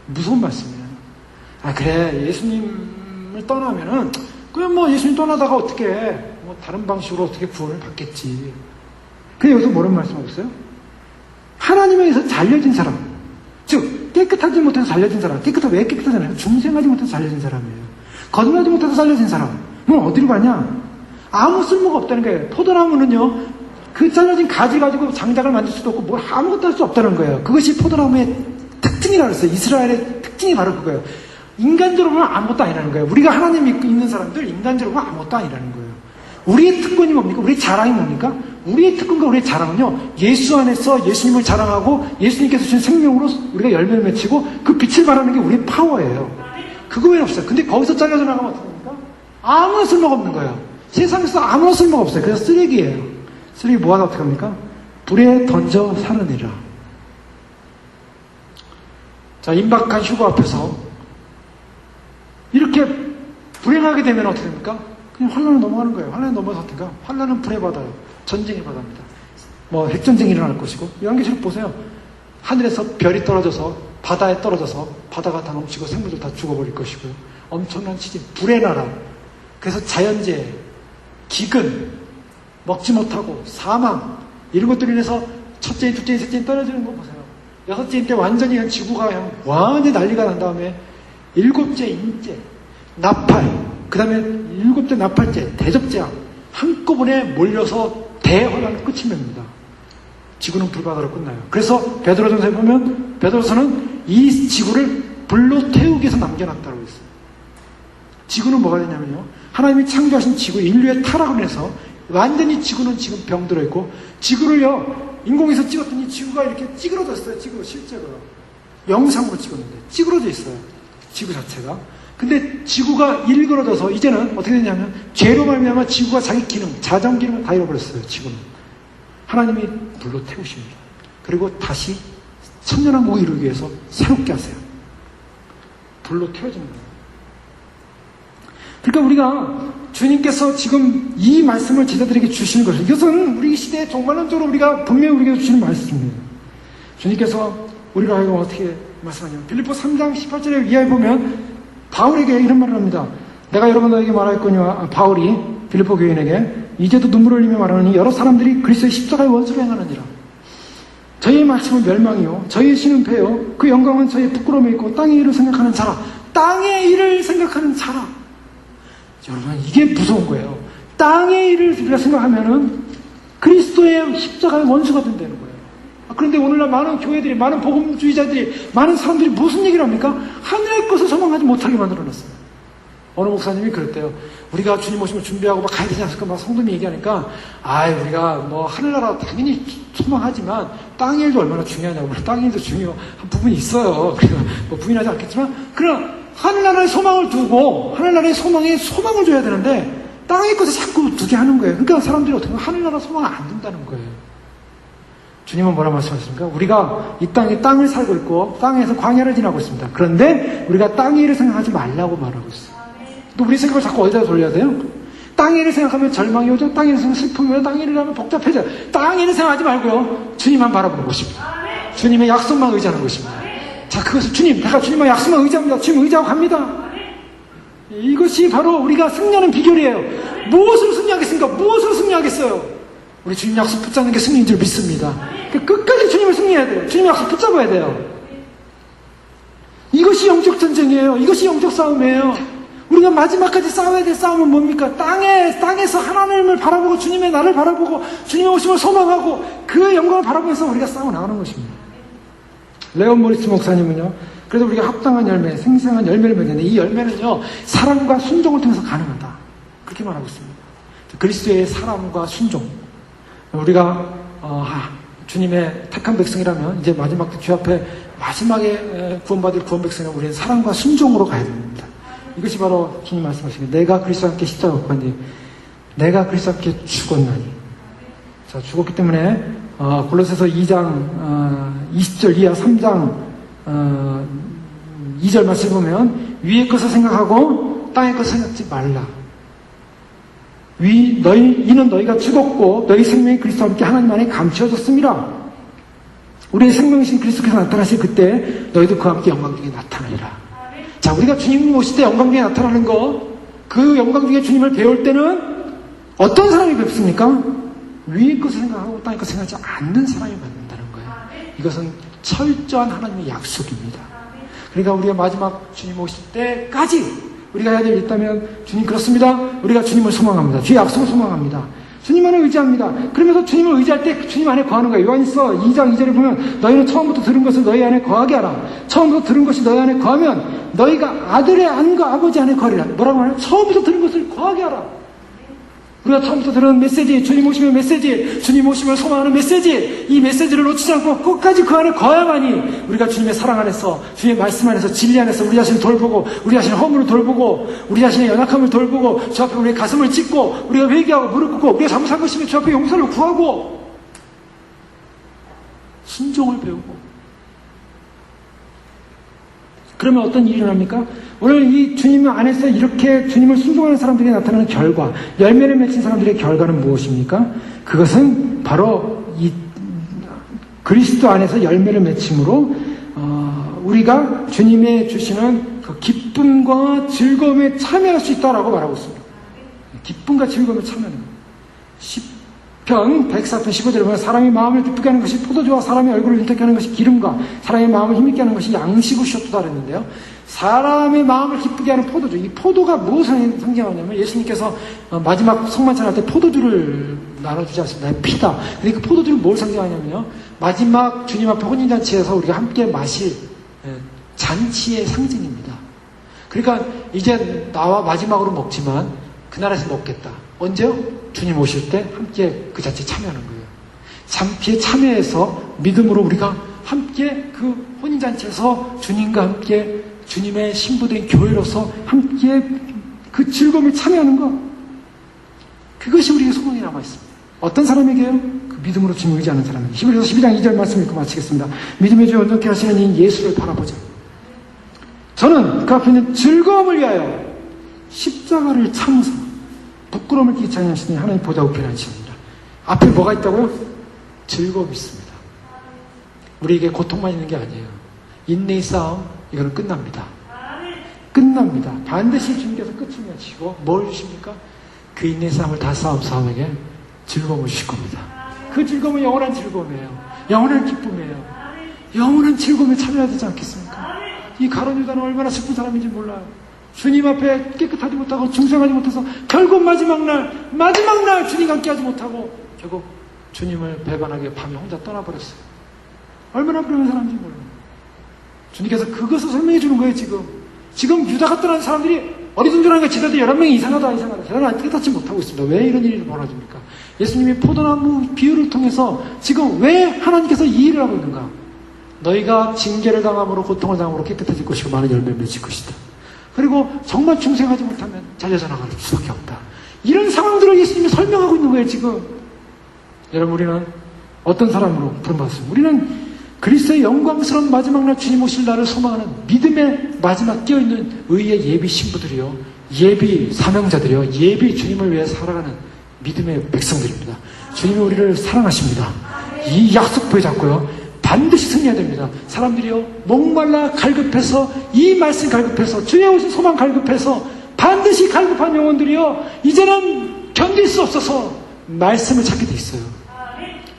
무서운 말씀이에요. 그래, 예수님을 떠나면은, 그냥 뭐 예수님 떠나다가 어떻게, 다른 방식으로 어떻게 구원을 받겠지. 근데 여기서 뭐라는 말씀하고 있어요? 하나님에 의해서 잘려진 사람. 즉, 깨끗하지 못해서 잘려진 사람. 왜 깨끗하잖아요? 중생하지 못해서 잘려진 사람이에요. 거듭나지 못해서 잘려진 사람. 뭐 어디로 가냐? 아무 쓸모가 없다는 거예요. 포도나무는요, 그 잘려진 가지 가지고 장작을 만들 수도 없고 뭘 아무것도 할 수 없다는 거예요. 그것이 포도나무의 특징이라고 했어요. 이스라엘의 특징이 바로 그거예요. 인간적으로 보면 아무것도 아니라는 거예요. 우리가 하나님 믿고 있는 사람들 인간적으로 보면 아무것도 아니라는 거예요. 우리의 특권이 뭡니까? 우리의 자랑이 뭡니까? 우리의 특권과 우리의 자랑은요, 예수 안에서 예수님을 자랑하고 예수님께서 주신 생명으로 우리가 열매를 맺히고 그 빛을 발하는 게 우리의 파워예요. 그거 외에 없어요. 근데 거기서 잘려져 나가면 어떻게 됩니까? 아무런 쓸모가 없는 거예요. 세상에서 아무런 쓸모가 없어요. 그래서 쓰레기예요. 쓰레기 모아다 어떻게 합니까? 불에 던져 살으니라. 자, 임박한 휴거 앞에서 이렇게 불행하게 되면 어떻게 됩니까? 그냥 환란을 넘어가는 거예요. 환란을 넘어서 어떻게? 환란은 불의 바다예요. 전쟁의 바다입니다. 핵전쟁이 일어날 것이고, 요한계시록 보세요. 하늘에서 별이 떨어져서 바다에 떨어져서 바다가 다 넘치고 생물들 다 죽어버릴 것이고요. 엄청난 지진, 불의 나라. 그래서 자연재해, 기근, 먹지 못하고 사망, 이런 것들로 인해서 첫째인, 둘째인, 셋째인 떨어지는 거 보세요. 여섯째인 때 완전히 지구가 완전히 난리가 난 다음에 일곱째 인재, 나팔, 그 다음에 일곱째 나팔째, 대접재앙 한꺼번에 몰려서 대환란 끝이 납니다. 지구는 불바다로 끝나요. 그래서 베드로전서에 보면 베드로서는 이 지구를 불로 태우기 위해서 남겨놨다고 했어요. 지구는 뭐가 되냐면요, 하나님이 창조하신 지구, 인류의 타락을 해서 완전히 지구는 지금 병들어 있고, 지구를요, 인공에서 찍었더니 지구가 이렇게 찌그러졌어요. 지구 실제로 영상으로 찍었는데 찌그러져 있어요. 지구 자체가. 근데 지구가 일그러져서 이제는 어떻게 되냐면, 죄로 말미암아 지구가 자기 기능, 자정 기능을 다 잃어버렸어요. 지구는. 하나님이 불로 태우십니다. 그리고 다시 천년왕국을 이루기 위해서 새롭게 하세요. 불로 태워지는 거예요. 그러니까 우리가 주님께서 지금 이 말씀을 제자들에게 주시는 것을, 이것은 우리 시대에 정말론적으로 우리가 분명히 우리에게 주시는 말씀입니다. 주님께서 우리가 이거 어떻게 말씀하냐면, 빌립보 3장 18절에 이하에 보면 바울에게 이런 말을 합니다. 내가 여러 번 너에게 말하였거니와 바울이 빌립보 교인에게 이제도 눈물을 흘리며 말하느니 여러 사람들이 그리스도의 십자가의 원수로 행하느니라. 저희의 말씀은 멸망이요 저희의 신은 패요 그 영광은 저희의 부끄러움에 있고 땅의 일을 생각하는 자라. 땅의 일을 생각하는 자라. 여러분 이게 무서운 거예요. 땅의 일을 우리가 생각하면은 그리스도의 십자가의 원수가 된다는 거예요. 그런데 오늘날 많은 교회들이, 많은 복음주의자들이, 많은 사람들이 무슨 얘기를 합니까? 하늘의 것을 소망하지 못하게 만들어놨어요. 어느 목사님이 그랬대요. 우리가 주님 오심을 준비하고 막 가야 되지 않을까? 막 성도님이 얘기하니까, 우리가 뭐 하늘나라 당연히 소망하지만 땅의 일도 얼마나 중요하냐고. 땅의 일도 중요한 부분이 있어요. 그러니까 뭐 부인하지 않겠지만, 그럼 하늘나라의 소망을 두고 하늘나라의 소망에 소망을 줘야 되는데 땅의 것을 자꾸 두게 하는 거예요. 그러니까 사람들이 어떻게 보면 하늘나라 소망을 안 둔다는 거예요. 주님은 뭐라 말씀하십니까? 우리가 이 땅을 살고 있고 땅에서 광야를 지나고 있습니다. 그런데 우리가 땅의 일을 생각하지 말라고 말하고 있어요. 또 우리 생각을 자꾸 어디다 돌려야 돼요? 땅의 일을 생각하면 절망이 오죠. 땅의 일을 생각하면 슬픔이 오죠. 땅의 일을 하면 복잡해져요. 땅의 일을 생각하지 말고요. 주님만 바라보는 것입니다. 주님의 약속만 의지하는 것입니다. 자, 그것을 내가 주님의 약속만 의지합니다. 주님 의지하고 갑니다. 이것이 바로 우리가 승리하는 비결이에요. 무엇으로 승리하겠습니까? 무엇으로 승리하겠어요? 우리 주님 약속 붙잡는 게 승리인 줄 믿습니다. 끝까지 주님을 승리해야 돼요. 주님 약속 붙잡아야 돼요. 이것이 영적 전쟁이에요. 이것이 영적 싸움이에요. 우리가 마지막까지 싸워야 될 싸움은 뭡니까? 땅에서 하나님을 바라보고 주님의 나를 바라보고 주님의 오심을 소망하고 그 영광을 바라보면서 우리가 싸워 나가는 것입니다. 레온 모리스 목사님은요, 그래서 우리가 합당한 열매, 생생한 열매를 맺는데 이 열매는요, 사랑과 순종을 통해서 가능하다. 그렇게 말하고 있습니다. 그리스도의 사랑과 순종. 우리가 주님의 택한 백성이라면 이제 마지막 주 앞에 마지막에 구원받을 구원 백성이라면 우리는 사랑과 순종으로 가야 됩니다. 이것이 바로 주님 말씀하시는 내가 그리스도와 함께 십자가에 못 박았니 내가 그리스도와 함께 죽었나니. 자, 죽었기 때문에 골로새서 2장 20절 이하 3장 2절 말씀 보면 위의 것을 생각하고 땅의 것을 생각지 말라. 이는 너희가 죽었고 너희 생명이 그리스도와 함께 하나님 안에 감추어졌습니다. 우리의 생명이신 그리스도께서 나타나실 그때 너희도 그와 함께 영광 중에 나타나리라. 자, 우리가 주님이 오실 때 영광 중에 나타나는 거, 그 영광 중에 주님을 배울 때는 어떤 사람이 뵙습니까? 위의 것을 생각하고 땅의 것을 생각하지 않는 사람이 받는다는 거예요. 이것은 철저한 하나님의 약속입니다. 그러니까 우리가 마지막 주님 오실 때까지 우리가 해야 될 일 있다면, 주님 그렇습니다. 우리가 주님을 소망합니다. 주의 약속을 소망합니다. 주님 안에 의지합니다. 그러면서 주님을 의지할 때 주님 안에 거하는 거예요. 요한일서 2장 2절에 보면 너희는 처음부터 들은 것을 너희 안에 거하게 하라. 처음부터 들은 것이 너희 안에 거하면 너희가 아들의 안과 아버지 안에 거하리라. 뭐라고 하나요? 처음부터 들은 것을 거하게 하라. 우리가 처음부터 들은 메시지, 주님 오시면 메시지, 주님 오심을 소망하는 메시지, 이 메시지를 놓치지 않고 끝까지 그 안에 거야만이 우리가 주님의 사랑 안에서, 주님의 말씀 안에서, 진리 안에서 우리 자신을 돌보고, 우리 자신의 허물을 돌보고, 우리 자신의 연약함을 돌보고, 주 앞에 우리의 가슴을 찢고, 우리가 회개하고 무릎 꿇고, 우리가 잘못한 것이면 주 앞에 용서를 구하고, 순종을 배우고. 그러면 어떤 일이 일어납니까? 오늘 이 주님 안에서 이렇게 주님을 순종하는 사람들이 나타나는 결과, 열매를 맺힌 사람들의 결과는 무엇입니까? 그것은 바로 이 그리스도 안에서 열매를 맺힘으로 우리가 주님의 주시는 그 기쁨과 즐거움에 참여할 수 있다라고 말하고 있습니다. 기쁨과 즐거움에 참여하는 거예요. 시편 104편 15절에 보면 사람이 마음을 기쁘게 하는 것이 포도주와 사람의 얼굴을 윤택게 하는 것이 기름과 사람의 마음을 힘있게 하는 것이 양식을 쉬었다 그랬는데요. 사람의 마음을 기쁘게 하는 포도주. 이 포도가 무엇을 상징하냐면 예수님께서 마지막 성만찬 할 때 포도주를 나눠주지 않습니다. 피다. 근데 그 포도주를 뭘 상징하냐면요. 마지막 주님 앞에 혼인잔치에서 우리가 함께 마실 잔치의 상징입니다. 그러니까 이제 나와 마지막으로 먹지만 그날에서 먹겠다. 언제요? 주님 오실 때 함께 그 잔치에 참여하는 거예요. 잔치에 참여해서 믿음으로 우리가 함께 그 혼인잔치에서 주님과 함께 주님의 신부된 교회로서 함께 그 즐거움에 참여하는 것. 그것이 우리의 소망이 남아있습니다. 어떤 사람에게요? 그 믿음으로 주님을 의지하는 사람에게. 히브리서 12장 2절 말씀 읽고 마치겠습니다. 믿음의 주 온전케 하시는 이 예수를 바라보자. 저는 그 앞에 있는 즐거움을 위하여 십자가를 참으사 부끄러움을 끼치지 않으시니 하나님 보좌 우편에 앉으십니다. 앞에 뭐가 있다고요? 즐거움이 있습니다. 우리에게 고통만 있는 게 아니에요. 인내의 싸움, 이거는 끝납니다. 끝납니다. 반드시 주님께서 끝을 맺히고 뭘 주십니까? 그 인내의 삶을 다 사람에게 즐거움을 주실 겁니다. 그 즐거움은 영원한 즐거움이에요. 영원한 기쁨이에요. 영원한 즐거움에 참여해야 되지 않겠습니까? 이 가룟 유다는 얼마나 슬픈 사람인지 몰라요. 주님 앞에 깨끗하지 못하고 중생하지 못해서 결국 마지막 날 주님과 함께하지 못하고 결국 주님을 배반하게 밤에 혼자 떠나버렸어요. 얼마나 불행한 사람인지 몰라요. 주님께서 그것을 설명해 주는 거예요. 지금 유다가 떠난 사람들이 어리둥절하니까 지들도 11명이 이상하다. 저는 깨닫지 못하고 있습니다. 왜 이런 일이 벌어집니까? 예수님이 포도나무 비유를 통해서 지금 왜 하나님께서 이 일을 하고 있는가? 너희가 징계를 당함으로 고통을 당함으로 깨끗해질 것이고 많은 열매를 맺을 것이다. 그리고 정말 중생하지 못하면 잘려져 나갈 수밖에 없다. 이런 상황들을 예수님이 설명하고 있는 거예요. 지금 여러분, 우리는 어떤 사람으로 부름받았습니다. 우리는 그리스도의 영광스러운 마지막 날 주님 오실 날을 소망하는 믿음의 마지막 깨어있는 의의 예비 신부들이요, 예비 사명자들이요, 예비 주님을 위해 살아가는 믿음의 백성들입니다. 주님이 우리를 사랑하십니다. 이 약속 부여잡고요, 반드시 승리해야 됩니다. 사람들이요, 목말라 갈급해서, 이 말씀 갈급해서, 주의 오신 소망 갈급해서, 반드시 갈급한 영혼들이요, 이제는 견딜 수 없어서 말씀을 찾게 돼 있어요.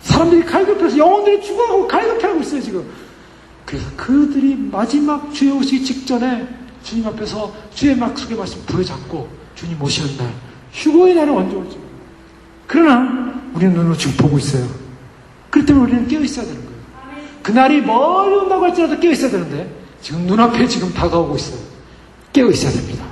사람들이 갈급해서, 영혼들이 죽어가고 갈급해하고 있어요, 지금. 그래서 그들이 마지막 주의 오시기 직전에 주님 앞에서 주의 약속의 말씀 부여잡고 주님 오시는 날, 휴거의 날은 언제 올지. 그러나 우리는 눈으로 지금 보고 있어요. 그렇기 때문에 우리는 깨어 있어야 되는 거예요. 그날이 멀리 온다고 할지라도 깨어 있어야 되는데 지금 눈앞에 지금 다가오고 있어요. 깨어 있어야 됩니다.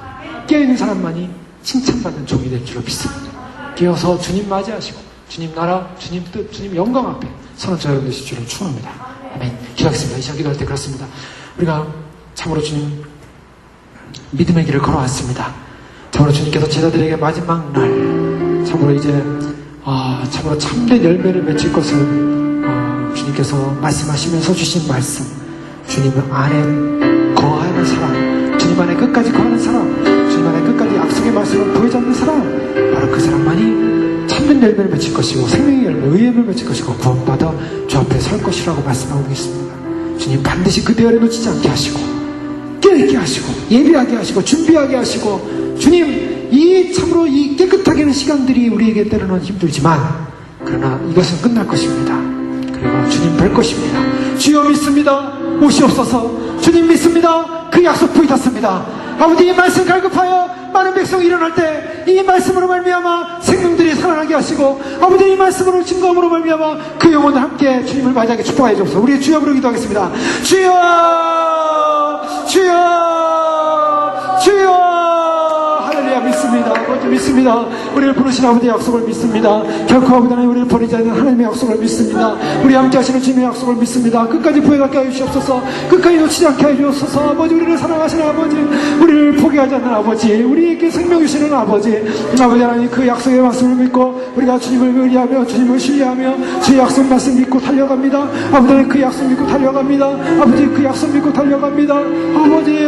깨어 있는 사람만이 칭찬받는 종이 될 줄로 믿습니다. 깨어서 주님 맞이하시고 주님 나라, 주님 뜻, 주님 영광 앞에 서는 저 여러분 되실 줄을 축원합니다. 아멘. 기도하겠습니다. 이 시간 기도할 때 그렇습니다. 우리가 참으로 주님 믿음의 길을 걸어왔습니다. 참으로 주님께서 제자들에게 마지막 날 참으로 이제 참으로 참된 열매를 맺힐 것을 주님께서 말씀하시면서 주신 말씀, 주님 안에 거하는 사람, 주님 안에 끝까지 거하는 사람, 주님 안에 끝까지 약속의 말씀을 보여잡는 사람, 바로 그 사람만이 참된 열매를 맺힐 것이고 생명의 열매, 의의 열매를 맺힐 것이고 구원받아 주 앞에 설 것이라고 말씀하고 계십니다. 주님 반드시 그 대열에 놓치지 않게 하시고 깨어있게 하시고 예비하게 하시고 준비하게 하시고, 주님 이 참으로 이 깨끗하게 하는 시간들이 우리에게 때로는 힘들지만 그러나 이것은 끝날 것입니다. 그리고 주님 뵐 것입니다. 주여 믿습니다. 오시옵소서. 주님 믿습니다. 그 약속 부이닫습니다. 아버지, 이 말씀 갈급하여 많은 백성이 일어날 때 이 말씀으로 말미암아 생명들이 살아나게 하시고, 아버지 이 말씀으로 증거함으로 말미암아 그 영혼을 함께 주님을 맞이하게 축복하여 주옵소서. 우리의 주여 부르 기도하겠습니다. 주여, 주여, 주여. 믿습니다. 아버지 믿습니다. 우리를 부르신 아버지의 약속을 믿습니다. 결코 아버지 하나님 우리를 버리지 않는 하나님의 약속을 믿습니다. 우리 함께 하시는 주님의 약속을 믿습니다. 끝까지 부여잡게 하여 주시옵소서. 끝까지 놓치지 않게 하여 주옵소서. 아버지, 우리를 사랑하시는 아버지, 우리를 포기하지 않는 아버지, 우리에게 생명 주시는 아버지 하나님, 그 약속의 말씀을 믿고 우리가 주님을 의리하며 주님을 신뢰하며 주의 약속 말씀 믿고 달려갑니다. 아버지, 그 약속 믿고 달려갑니다. 아버지, 그 약속 믿고 달려갑니다.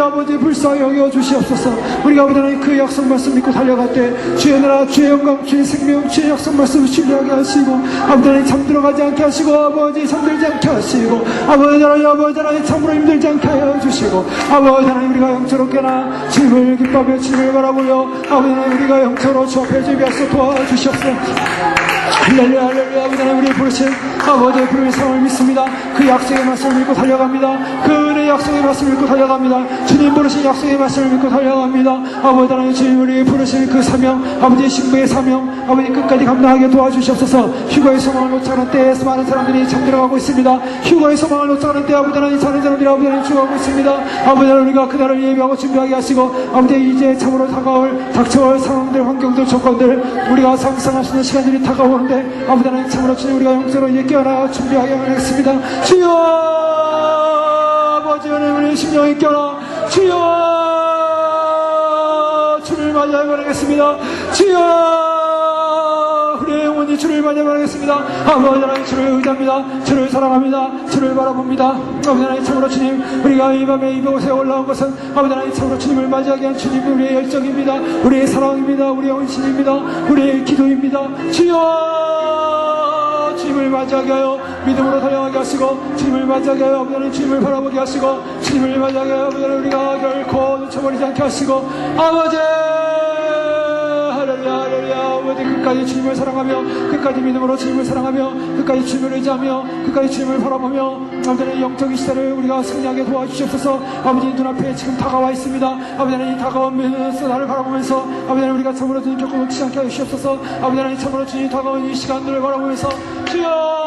아버지 불쌍히 여겨 주시옵소서. 우리가 아버지 하나님 그 약속 말씀 믿고 달려갈 때 주의 나라, 주의 영광, 주의 생명, 주의 약속 말씀을 신뢰하게 하시고, 아버지 하나님 잠들어가지 않게 하시고, 아버지 잠들지 않게 하시고, 아버지 하나님 참으로 힘들지 않게 하여 주시고, 아버지 하나님 우리가 영처럼 깨나 주님을 기뻐하며 주님을 바라보며, 아버지 하나님 우리가 영처럼 주 앞에 예비하셔서 도와주시옵소서. 할렐루야, 할렐루야. 아버지 하나님 우리 부르신 아버지의 부르는 사랑을 믿습니다. 그 약속의 말씀을 믿고 달려갑니다. 그 은혜의 약속의 말씀을 믿고 달려갑니다. 주님 부르신 약속의 말씀을 믿고 달려갑니다. 아버지 하나님 주님 우리 부르신 그 사명, 아버지의 신부의 사명, 아버지 끝까지 감당하게 도와주시옵소서. 휴거의 소망을 놓쳐가는 때에서 많은 사람들이 잠들어가고 있습니다. 휴거의 소망을 놓쳐가는 때 아버지 하나님 사는 사람들이 아버지 하나님 죽어가고 있습니다. 아버지 하나님 우리가 그날을 예비하고 준비하게 하시고, 아버지 이제 참으로 닥쳐올 상황들, 환경들, 조건들, 우리가 상상할 수 있는 시간들이 다가오는데 아버지 하나님 참으로 주님 우리가 영적으로 이제 깨어나 준비하게 하겠습니다. 주여, 아버지 하나님 우리 심령이 깨어나 주여 주를 맞이하게 하겠습니다. 주여 우리의 영혼이 주를 맞이하게 하겠습니다. 아버지 하나님 주를 의지합니다. 주를 사랑합니다. 주를 바라봅니다. 아버지 하나님 참으로 주님 우리가 이 밤에 이곳에 올라온 것은 아버지 하나님 참으로 주님을 맞이하게 한 주님이 우리의 열정입니다. 우리의 사랑입니다. 우리의 헌신입니다. 우리의 기도입니다. 주여 주님 주님을 맞이하게 하여 믿음으로 달려가게 하시고 주님을 맞이하게 하여 아버지 하나님 주님을 바라보게 하시고 주님을 맞이하게 하여 아버지 하나님 우리가 결코 놓쳐버리지 않게 하시고 아버지 할렐루야 할렐루야 아버지 끝까지 주님을 사랑하며 끝까지 믿음으로 주님을 사랑하며 끝까지 주님을 의지하며 끝까지 주님을 바라보며 아버지 하나님 영적인 시대를 우리가 승리하게 도와주시옵소서. 아버지 눈앞에 지금 다가와 있습니다. 아버지 하나님 다가오면서 나를 바라보면서 아버지 하나님 우리가 참으로 주님 조금 놓치지 않게 해주시옵소서. 아버지 하나님 참으로 주님 다가온 이 시간들을 바라보면서 주여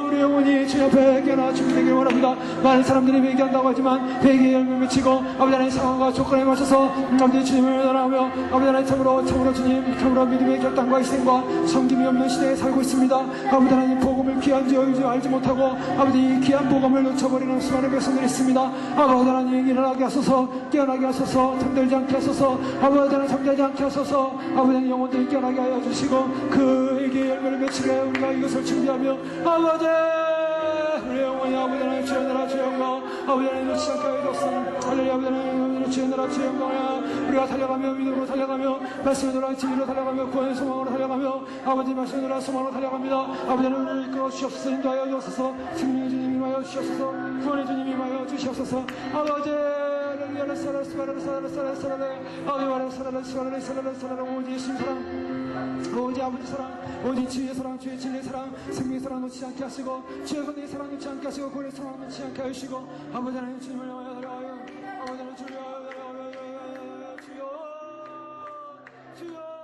우리 영혼이 주님 앞에 깨어나 준비되길 원합니다. 많은 사람들이 회개한다고 하지만 회개의 열매를 맺히고 아버지 하나님 상황과 조건에 맞춰서 아버지 주님을 따라하며 아버지 하나님 참으로 주님 참으로 믿음의 결단과 희생과 섬김이 없는 시대에 살고 있습니다. 아버지 하나님 복음을 귀한 줄 알지 못하고 아버지 이 귀한 복음을 놓쳐버리는 수많은 백성들이 있습니다. 아버지 하나님 일어나게 하소서 깨어나게 하소서 잠들지 않게 하소서 아버지 하나님 잠들지 않게 하소서 아버지 하나님 영혼들이 깨어나게 하여 주시고 그 회개의 열매를 맺히게 하여 우리가 이것을 준비하며 아버지 우리 영혼이 아버지 하나님 주여 나라 주여 영광 아버지 하나님 놓치지 않게 하여 주옵소서. 할렐루야 아버지 하나님 주여 나라 주여 영광이야 우리가 달려가며 믿음으로 달려가며 말씀의 노라 진리로 달려가며 구원의 소망으로 달려가며 아버지 말씀의 노라 소망으로 달려갑니다. 아버지 하나님 우리를 이끌어 주시옵소서. 인도하여 주옵소서. 생명의 주님 임하여 주시옵소서. 구원의 주님 임하여 주시옵소서. 아버지 오직 예수님 사랑 오직 아버지 사랑 오직 주의 사랑 주의 진리의 사랑 생명의 사랑 놓치지 않게 하시고 주의 선대의 사랑 놓치지 않게 하시고 구원의 사랑 놓치지 않게 하시고 아버지 하나님 주님을 위하여 달려가요 아버지 하나님 주여 주여